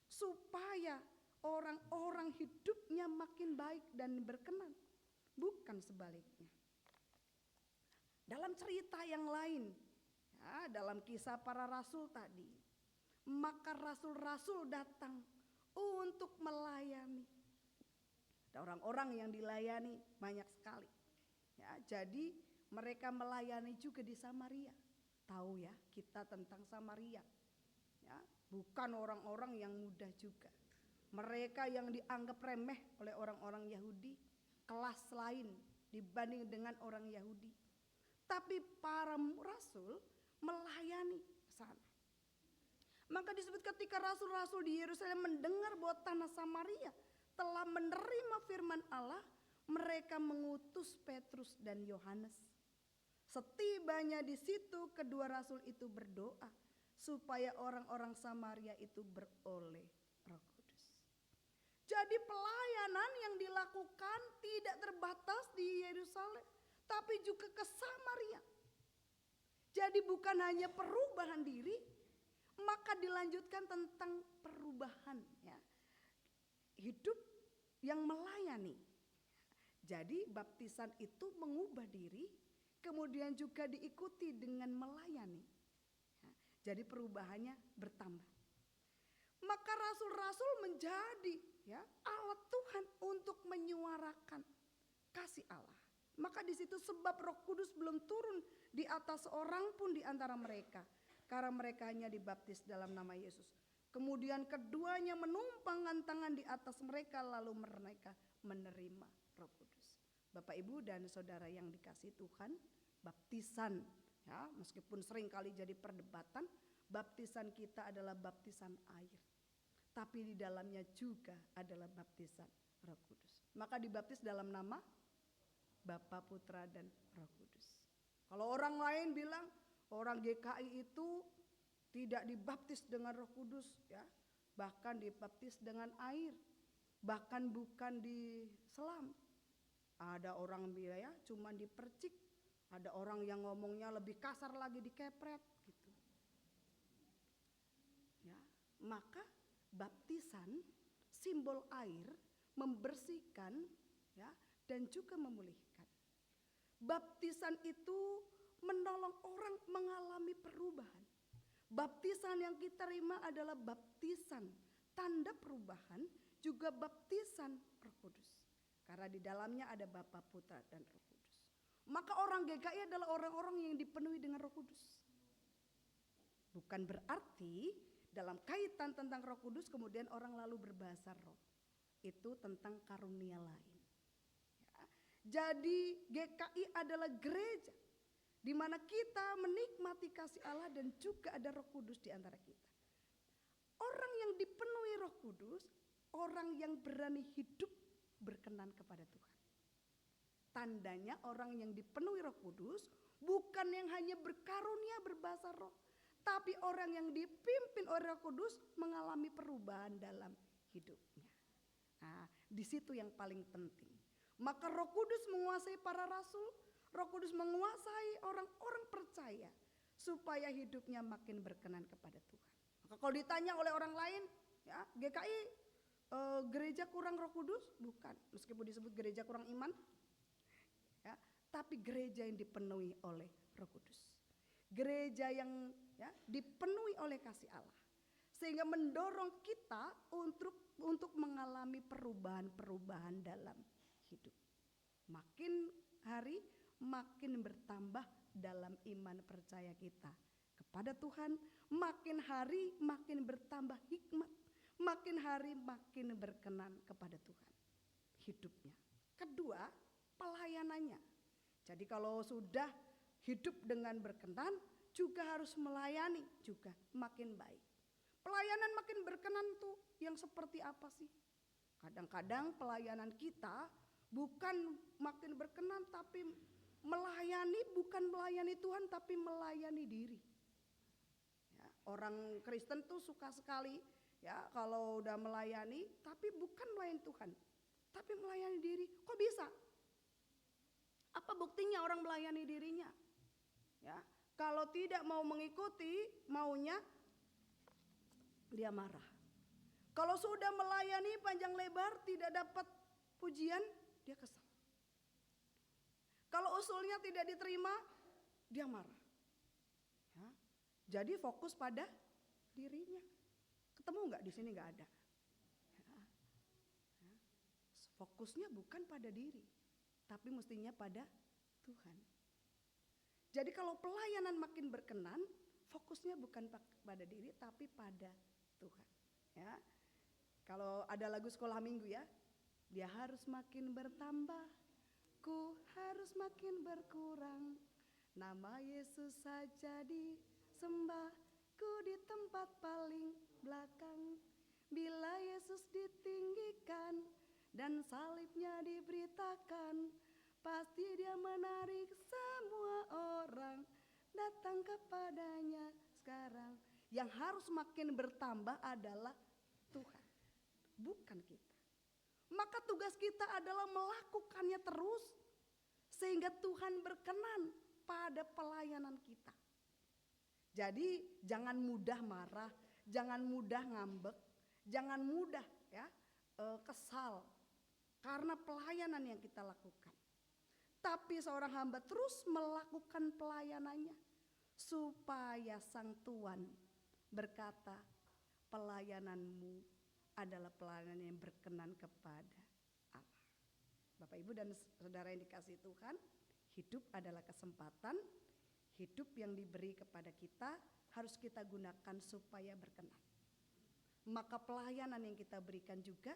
supaya orang-orang hidupnya makin baik dan berkenan, bukan sebaliknya. Dalam cerita yang lain, dalam kisah para rasul tadi, maka rasul-rasul datang untuk melayani. Ada orang-orang yang dilayani banyak sekali. Jadi mereka melayani juga di Samaria. Tahu ya kita tentang Samaria. Bukan orang-orang yang mudah juga. Mereka yang dianggap remeh oleh orang-orang Yahudi, kelas lain dibanding dengan orang Yahudi. Tapi para rasul melayani sana. Maka disebut ketika rasul-rasul di Yerusalem mendengar bahwa tanah Samaria telah menerima firman Allah, mereka mengutus Petrus dan Yohanes. Setibanya di situ, kedua rasul itu berdoa supaya orang-orang Samaria itu beroleh Roh Kudus. Jadi pelayanan yang dilakukan tidak terbatas di Yerusalem, tapi juga ke Samaria. Jadi bukan hanya perubahan diri, maka dilanjutkan tentang perubahan hidup yang melayani. Jadi baptisan itu mengubah diri, kemudian juga diikuti dengan melayani. Jadi perubahannya bertambah. Maka rasul-rasul menjadi alat Tuhan untuk menyuarakan kasih Allah. Maka di situ sebab Roh Kudus belum turun di atas seorang pun di antara mereka, karena mereka hanya dibaptis dalam nama Yesus. Kemudian keduanya menumpangkan tangan di atas mereka, lalu mereka menerima Roh Kudus. Bapak Ibu dan Saudara yang dikasihi Tuhan, baptisan meskipun sering kali jadi perdebatan, baptisan kita adalah baptisan air. Tapi di dalamnya juga adalah baptisan Roh Kudus. Maka dibaptis dalam nama Bapa, Putra, dan Roh Kudus. Kalau orang lain bilang orang GKI itu tidak dibaptis dengan Roh Kudus, bahkan dibaptis dengan air, bahkan bukan diselam. Ada orang bilang cuma dipercik, ada orang yang ngomongnya lebih kasar lagi, dikepret gitu. Maka baptisan simbol air membersihkan dan juga memulihkan. Baptisan itu menolong orang mengalami perubahan. Baptisan yang kita terima adalah baptisan tanda perubahan, juga baptisan Roh Kudus. Karena di dalamnya ada Bapa, Putra, dan Roh Kudus. Maka orang GKI adalah orang-orang yang dipenuhi dengan Roh Kudus. Bukan berarti dalam kaitan tentang Roh Kudus kemudian orang lalu berbahasa roh. Itu tentang karunia lain. Ya. Jadi GKI adalah gereja di mana kita menikmati kasih Allah dan juga ada Roh Kudus di antara kita. Orang yang dipenuhi Roh Kudus, orang yang berani hidup berkenan kepada Tuhan. Tandanya orang yang dipenuhi Roh Kudus bukan yang hanya berkarunia berbahasa roh, tapi orang yang dipimpin oleh Roh Kudus mengalami perubahan dalam hidupnya. Nah, di situ yang paling penting. Maka Roh Kudus menguasai para rasul, Roh Kudus menguasai orang-orang percaya supaya hidupnya makin berkenan kepada Tuhan. Maka kalau ditanya oleh orang lain, ya GKI gereja kurang Roh Kudus? Bukan, meskipun disebut gereja kurang iman, ya, tapi gereja yang dipenuhi oleh Roh Kudus. Gereja yang ya, dipenuhi oleh kasih Allah. Sehingga mendorong kita untuk mengalami perubahan-perubahan dalam hidup. Makin hari makin bertambah dalam iman percaya kita kepada Tuhan, makin hari makin bertambah hikmat, makin hari makin berkenan kepada Tuhan hidupnya. Kedua, pelayanannya. Jadi kalau sudah hidup dengan berkenan, juga harus melayani juga makin baik. Pelayanan makin berkenan tuh yang seperti apa sih? Kadang-kadang pelayanan kita bukan makin berkenan tapi melayani, bukan melayani Tuhan tapi melayani diri. Ya, orang Kristen tuh suka sekali ya kalau udah melayani tapi bukan melayani Tuhan, tapi melayani diri. Kok bisa? Apa buktinya orang melayani dirinya? Ya, kalau tidak mau mengikuti maunya, dia marah. Kalau sudah melayani panjang lebar tidak dapat pujian, dia kesal. Kalau usulnya tidak diterima, dia marah. Ya, jadi fokus pada dirinya. Ketemu nggak di sini? Nggak ada. Ya, ya. Fokusnya bukan pada diri, tapi mestinya pada Tuhan. Jadi kalau pelayanan makin berkenan, fokusnya bukan pada diri, tapi pada Tuhan. Ya, kalau ada lagu sekolah minggu ya, dia harus makin bertambah, ku harus makin berkurang. Nama Yesus saja disembah, ku di tempat paling belakang. Bila Yesus ditinggikan dan salibnya diberitakan, pasti dia menarik semua orang datang kepadanya sekarang. Yang harus makin bertambah adalah Tuhan, bukan kita. Maka tugas kita adalah melakukannya terus sehingga Tuhan berkenan pada pelayanan kita. Jadi jangan mudah marah, jangan mudah ngambek, jangan mudah ya kesal karena pelayanan yang kita lakukan. Tapi seorang hamba terus melakukan pelayanannya supaya Sang Tuhan berkata, pelayananmu adalah pelayanan yang berkenan kepada Allah. Bapak Ibu dan saudara yang dikasihi Tuhan, hidup adalah kesempatan, hidup yang diberi kepada kita harus kita gunakan supaya berkenan. Maka pelayanan yang kita berikan juga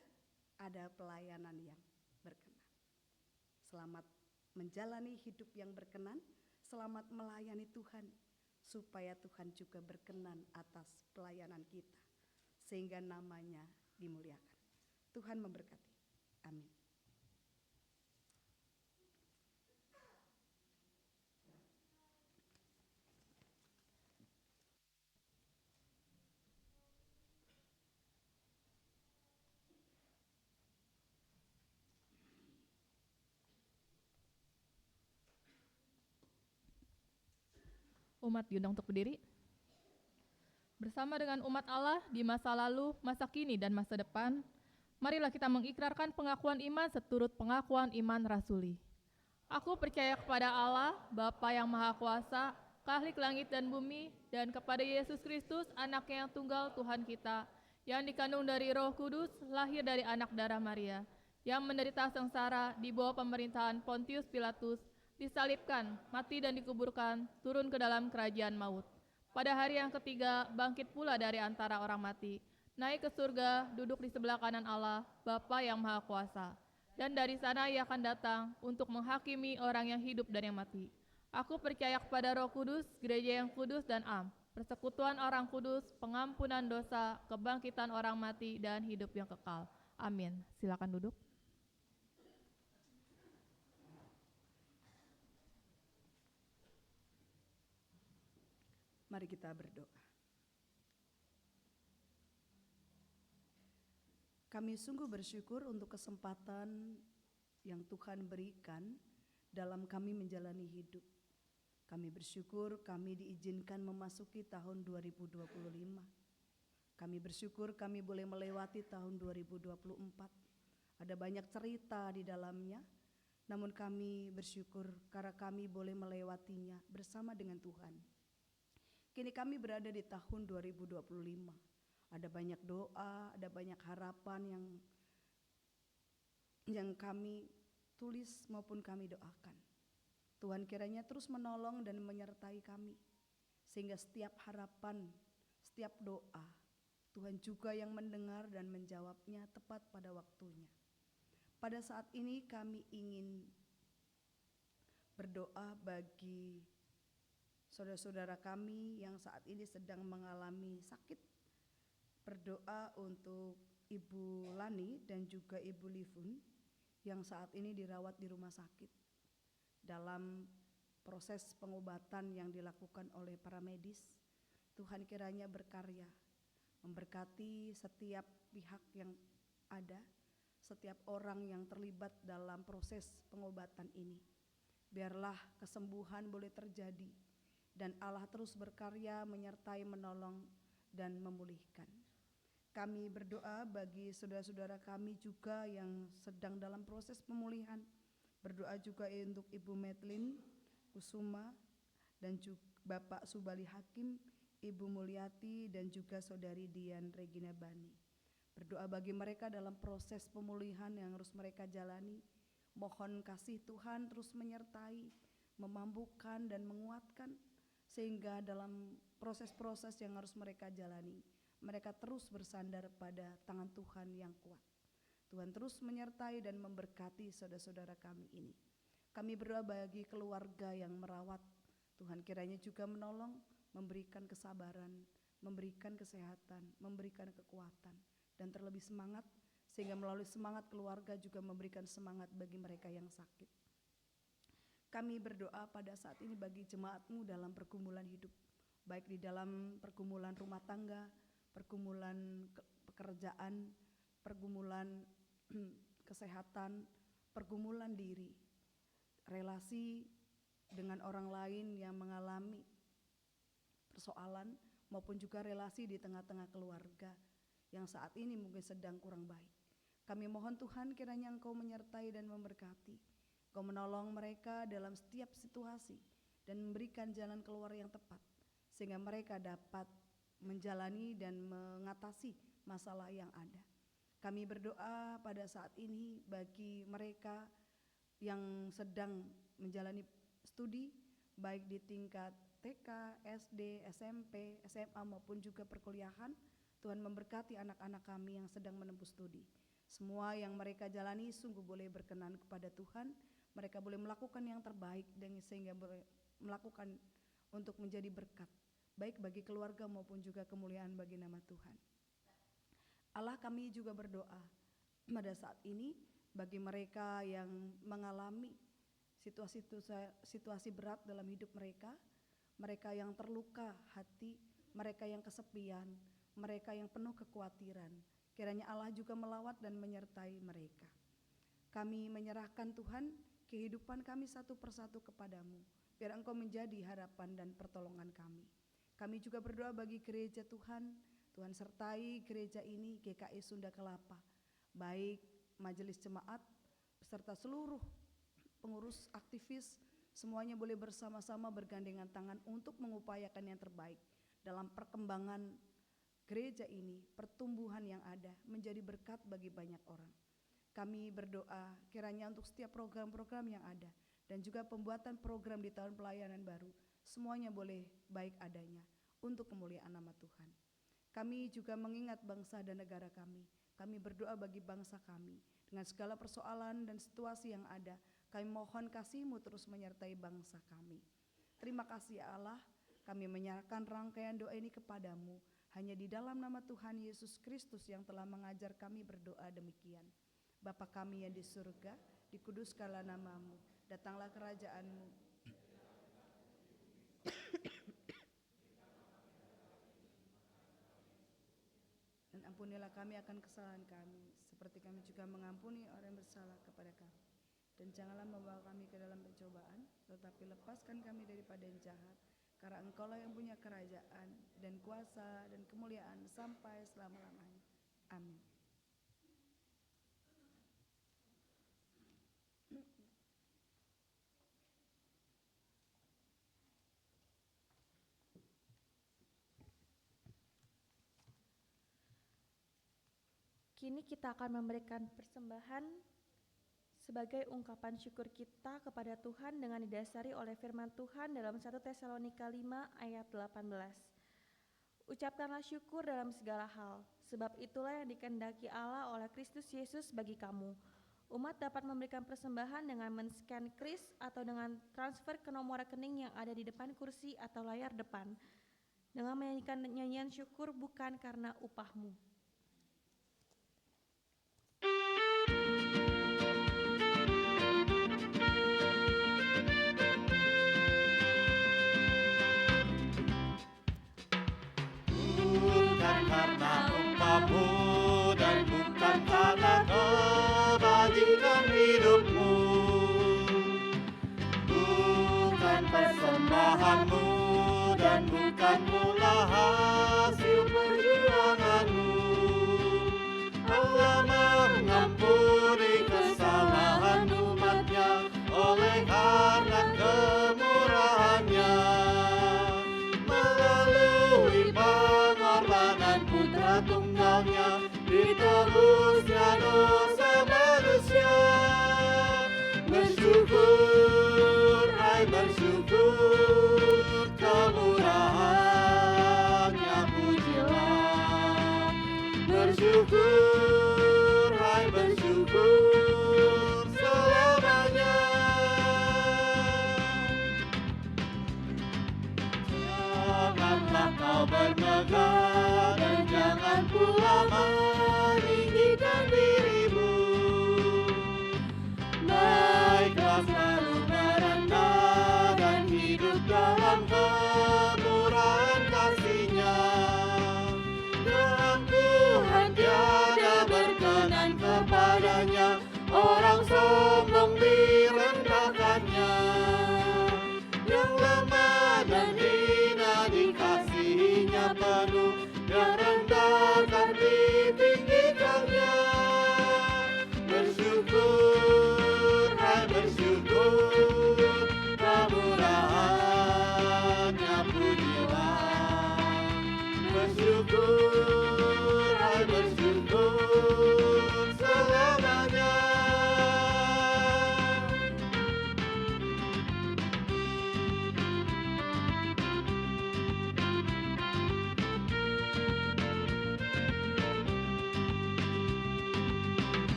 ada pelayanan yang berkenan. Selamat menjalani hidup yang berkenan, selamat melayani Tuhan, supaya Tuhan juga berkenan atas pelayanan kita, sehingga namanya dimuliakan. Tuhan memberkati. Amin.
Umat diundang untuk berdiri. Bersama dengan umat Allah di masa lalu, masa kini, dan masa depan, marilah kita mengikrarkan pengakuan iman seturut pengakuan iman rasuli. Aku percaya kepada Allah, Bapa yang Maha Kuasa, Khalik langit dan bumi, dan kepada Yesus Kristus, Anaknya yang tunggal Tuhan kita, yang dikandung dari Roh Kudus, lahir dari anak darah Maria, yang menderita sengsara di bawah pemerintahan Pontius Pilatus, disalibkan, mati dan dikuburkan, turun ke dalam kerajaan maut. Pada hari yang ketiga, bangkit pula dari antara orang mati, naik ke surga, duduk di sebelah kanan Allah, Bapa yang Maha Kuasa. Dan dari sana Ia akan datang untuk menghakimi orang yang hidup dan yang mati. Aku percaya kepada Roh Kudus, gereja yang kudus dan am, persekutuan orang kudus, pengampunan dosa, kebangkitan orang mati, dan hidup yang kekal. Amin. Silakan duduk.
Mari kita berdoa. Kami sungguh bersyukur untuk kesempatan yang Tuhan berikan dalam kami menjalani hidup. Kami bersyukur kami diizinkan memasuki tahun 2025. Kami bersyukur kami boleh melewati tahun 2024. Ada banyak cerita di dalamnya, namun kami bersyukur karena kami boleh melewatinya bersama dengan Tuhan. Kini kami berada di tahun 2025. Ada banyak doa, ada banyak harapan yang kami tulis maupun kami doakan. Tuhan kiranya terus menolong dan menyertai kami, sehingga setiap harapan, setiap doa, Tuhan juga yang mendengar dan menjawabnya tepat pada waktunya. Pada saat ini kami ingin berdoa bagi saudara-saudara kami yang saat ini sedang mengalami sakit. Berdoa untuk Ibu Lani dan juga Ibu Livun yang saat ini dirawat di rumah sakit. Dalam proses pengobatan yang dilakukan oleh para medis, Tuhan kiranya berkarya, memberkati setiap pihak yang ada, setiap orang yang terlibat dalam proses pengobatan ini. Biarlah kesembuhan boleh terjadi dan Allah terus berkarya menyertai, menolong, dan memulihkan. Kami berdoa bagi saudara-saudara kami juga yang sedang dalam proses pemulihan. Berdoa juga untuk Ibu Medlin Kusuma dan juga Bapak Subali Hakim, Ibu Mulyati, dan juga Saudari Dian Regina Bani. Berdoa bagi mereka dalam proses pemulihan yang harus mereka jalani. Mohon kasih Tuhan terus menyertai, memampukan dan menguatkan, sehingga dalam proses-proses yang harus mereka jalani, mereka terus bersandar pada tangan Tuhan yang kuat. Tuhan terus menyertai dan memberkati saudara-saudara kami ini. Kami berdoa bagi keluarga yang merawat. Tuhan kiranya juga menolong, memberikan kesabaran, memberikan kesehatan, memberikan kekuatan, dan terlebih semangat, sehingga melalui semangat keluarga juga memberikan semangat bagi mereka yang sakit. Kami berdoa pada saat ini bagi jemaat-Mu dalam pergumulan hidup, baik di dalam pergumulan rumah tangga, pergumulan pekerjaan, pergumulan kesehatan, pergumulan diri, relasi dengan orang lain yang mengalami persoalan, maupun juga relasi di tengah-tengah keluarga yang saat ini mungkin sedang kurang baik. Kami mohon Tuhan kiranya Engkau menyertai dan memberkati, Engkau menolong mereka dalam setiap situasi dan memberikan jalan keluar yang tepat, sehingga mereka dapat menjalani dan mengatasi masalah yang ada. Kami berdoa pada saat ini bagi mereka yang sedang menjalani studi, baik di tingkat TK, SD, SMP, SMA maupun juga perkuliahan. Tuhan memberkati anak-anak kami yang sedang menempuh studi. Semua yang mereka jalani sungguh boleh berkenan kepada Tuhan. Mereka boleh melakukan yang terbaik dan sehingga boleh melakukan untuk menjadi berkat, baik bagi keluarga maupun juga kemuliaan bagi nama Tuhan. Allah, kami juga berdoa pada saat ini bagi mereka yang mengalami situasi berat dalam hidup mereka, mereka yang terluka hati, mereka yang kesepian, mereka yang penuh kekhawatiran. Kiranya Allah juga melawat dan menyertai mereka. Kami menyerahkan Tuhan kehidupan kami satu persatu kepadamu, biar Engkau menjadi harapan dan pertolongan kami. Kami juga berdoa bagi gereja Tuhan. Tuhan sertai gereja ini, GKI Sunda Kelapa, baik majelis jemaat beserta seluruh pengurus, aktivis, semuanya boleh bersama-sama bergandengan tangan untuk mengupayakan yang terbaik dalam perkembangan gereja ini, pertumbuhan yang ada menjadi berkat bagi banyak orang. Kami berdoa kiranya untuk setiap program-program yang ada dan juga pembuatan program di tahun pelayanan baru, semuanya boleh baik adanya untuk kemuliaan nama Tuhan. Kami juga mengingat bangsa dan negara kami. Kami berdoa bagi bangsa kami dengan segala persoalan dan situasi yang ada. Kami mohon kasih-Mu terus menyertai bangsa kami. Terima kasih ya Allah, kami menyerahkan rangkaian doa ini kepadamu. Hanya di dalam nama Tuhan Yesus Kristus yang telah mengajar kami berdoa demikian. Bapa kami yang di surga, dikuduskanlah nama-Mu, datanglah kerajaan-Mu. Dan ampunilah kami akan kesalahan kami, seperti kami juga mengampuni orang yang bersalah kepada kami. Dan janganlah membawa kami ke dalam pencobaan, tetapi lepaskan kami daripada yang jahat. Karena Engkaulah yang punya kerajaan dan kuasa dan kemuliaan sampai selama-lamanya. Amin.
Kini kita akan memberikan persembahan sebagai ungkapan syukur kita kepada Tuhan dengan didasari oleh firman Tuhan dalam 1 Tesalonika 5 ayat 18. Ucapkanlah syukur dalam segala hal, sebab itulah yang dikehendaki Allah oleh Kristus Yesus bagi kamu. Umat dapat memberikan persembahan dengan men-scan kris atau dengan transfer ke nomor rekening yang ada di depan kursi atau layar depan, dengan menyanyikan nyanyian syukur bukan karena upahmu.
Bukan karena umpamamu dan bukan karena kebaikan hidupmu, bukan persembahanmu dan bukan pula hasil perjuanganmu. Allah mengampuni kesalahan umatnya oleh karena kemurahannya, melalui pengorbanan putra tunggalnya, ditebusnya dosa manusia. Bersyukur, hai bersyukur, kemurahannya pujilah. Bersyukur, hai bersyukur, selamanya. Janganlah kau bermegah dan jangan pula meninggikan dirimu. Baiklah selalu merendah dan hidup dalam kemurahan kasih-Nya. Dalam Tuhan tiada berkenan kepadanya, orang sombong direndahkannya. Yang lemah dan hina dikasihi-Nya penuh, yang rendah akan ditinggikannya. Bersyukur, hai bersyukur, kemurahannya pujilah. Bersyukur, hai bersyukur, selamanya.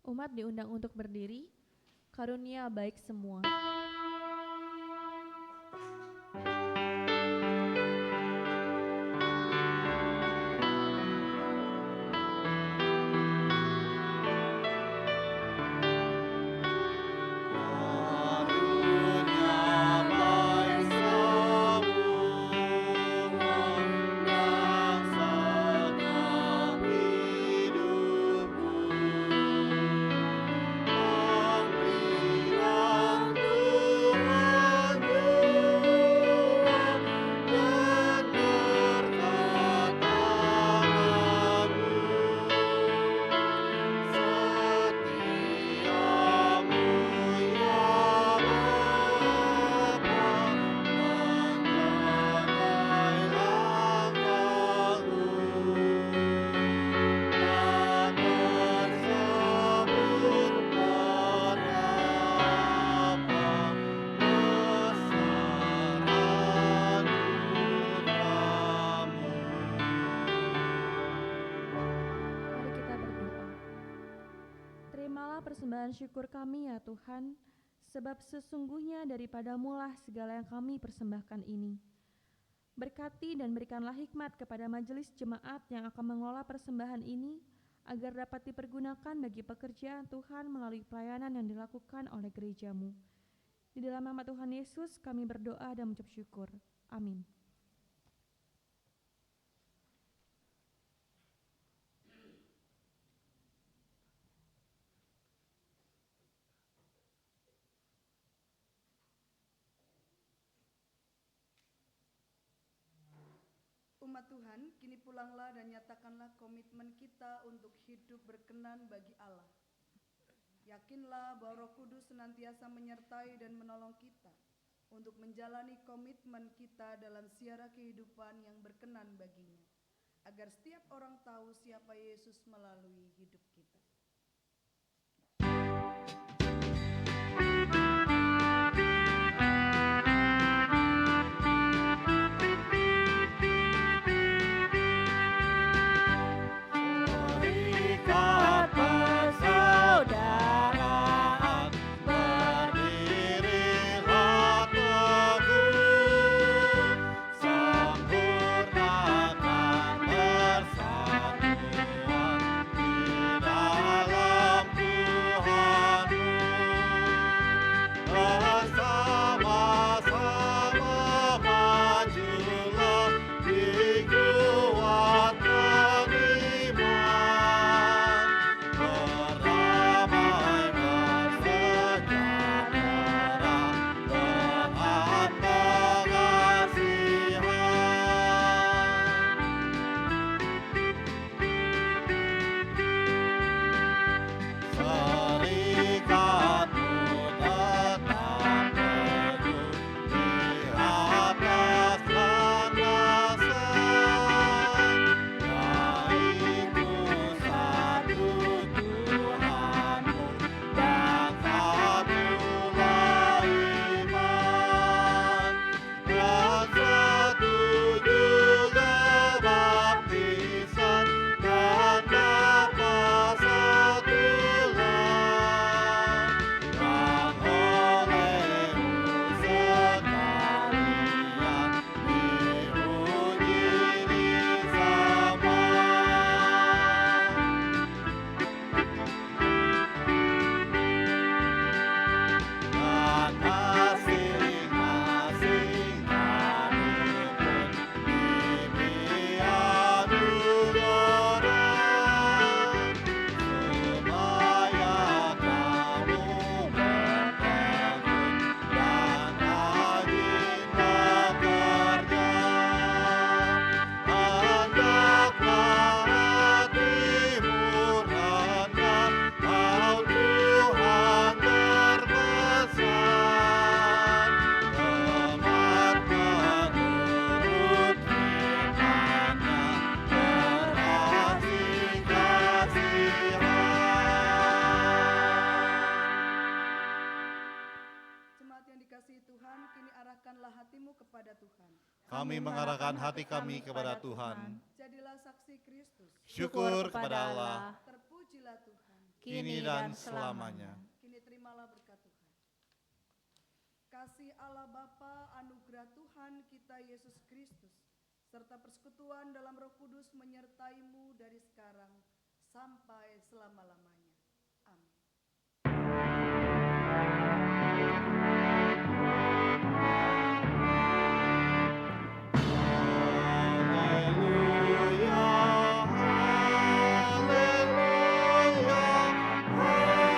Umat diundang untuk berdiri, karunia baik semua.
Tuhan
persembahan syukur kami ya Tuhan, sebab sesungguhnya daripadamu-lah segala yang kami persembahkan ini. Berkati dan berikanlah hikmat kepada majelis jemaat yang akan mengelola persembahan ini, agar dapat dipergunakan bagi pekerjaan Tuhan melalui pelayanan yang dilakukan oleh gerejamu. Di dalam nama Tuhan Yesus kami berdoa dan mengucap syukur. Amin.
Umat Tuhan, kini pulanglah dan nyatakanlah komitmen kita untuk hidup berkenan bagi Allah. Yakinlah bahwa Roh Kudus senantiasa menyertai dan menolong kita untuk menjalani komitmen kita dalam siara kehidupan yang berkenan baginya, agar setiap orang tahu siapa Yesus melalui hidup kita.
Ikat persaudaraan, berdirilah teguh, sempurnakan persatuan di dalam Tuhanmu. Bersama-sama majulah, dikuatkan iman, berdamai bersejahtera, penuh pengasihan. Serikatmu tetap teguh di atas landasan, yaitu satu Tuhanmu dan satulah iman, dan satu juga baptisan, dan Bapa satulah, yang olehmu sekalian diuji di sama. Dan masing-masing kami pun diberi anugerah, supaya kamu bertekun dan rajin bekerja. Hendaklah hatimu rendah, kau Tuhan berpesan, taat menurut firman-Nya, berasih kasihan.
Jemaat yang dikasihi Tuhan, kini arahkanlah hatimu kepada Tuhan.
Kami mengarahkan hati kami kepada Tuhan.
Jadilah saksi Kristus.
Syukur kepada Allah,
Terpujilah Tuhan.
kini dan selamanya.
Kini terimalah berkat Tuhan. Kasih Allah Bapa, anugerah Tuhan kita Yesus Kristus, serta persekutuan dalam Roh Kudus menyertaimu dari sekarang sampai selama-lamanya. Amin.
Haleluya, haleluya, haleluya, haleluya,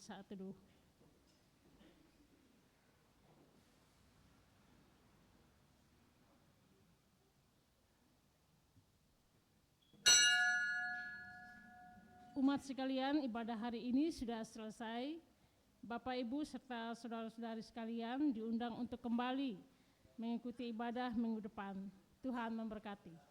Saat teduh. Umat sekalian, ibadah hari ini sudah selesai. Bapak, Ibu, serta saudara-saudari sekalian diundang untuk kembali mengikuti ibadah minggu depan. Tuhan memberkati.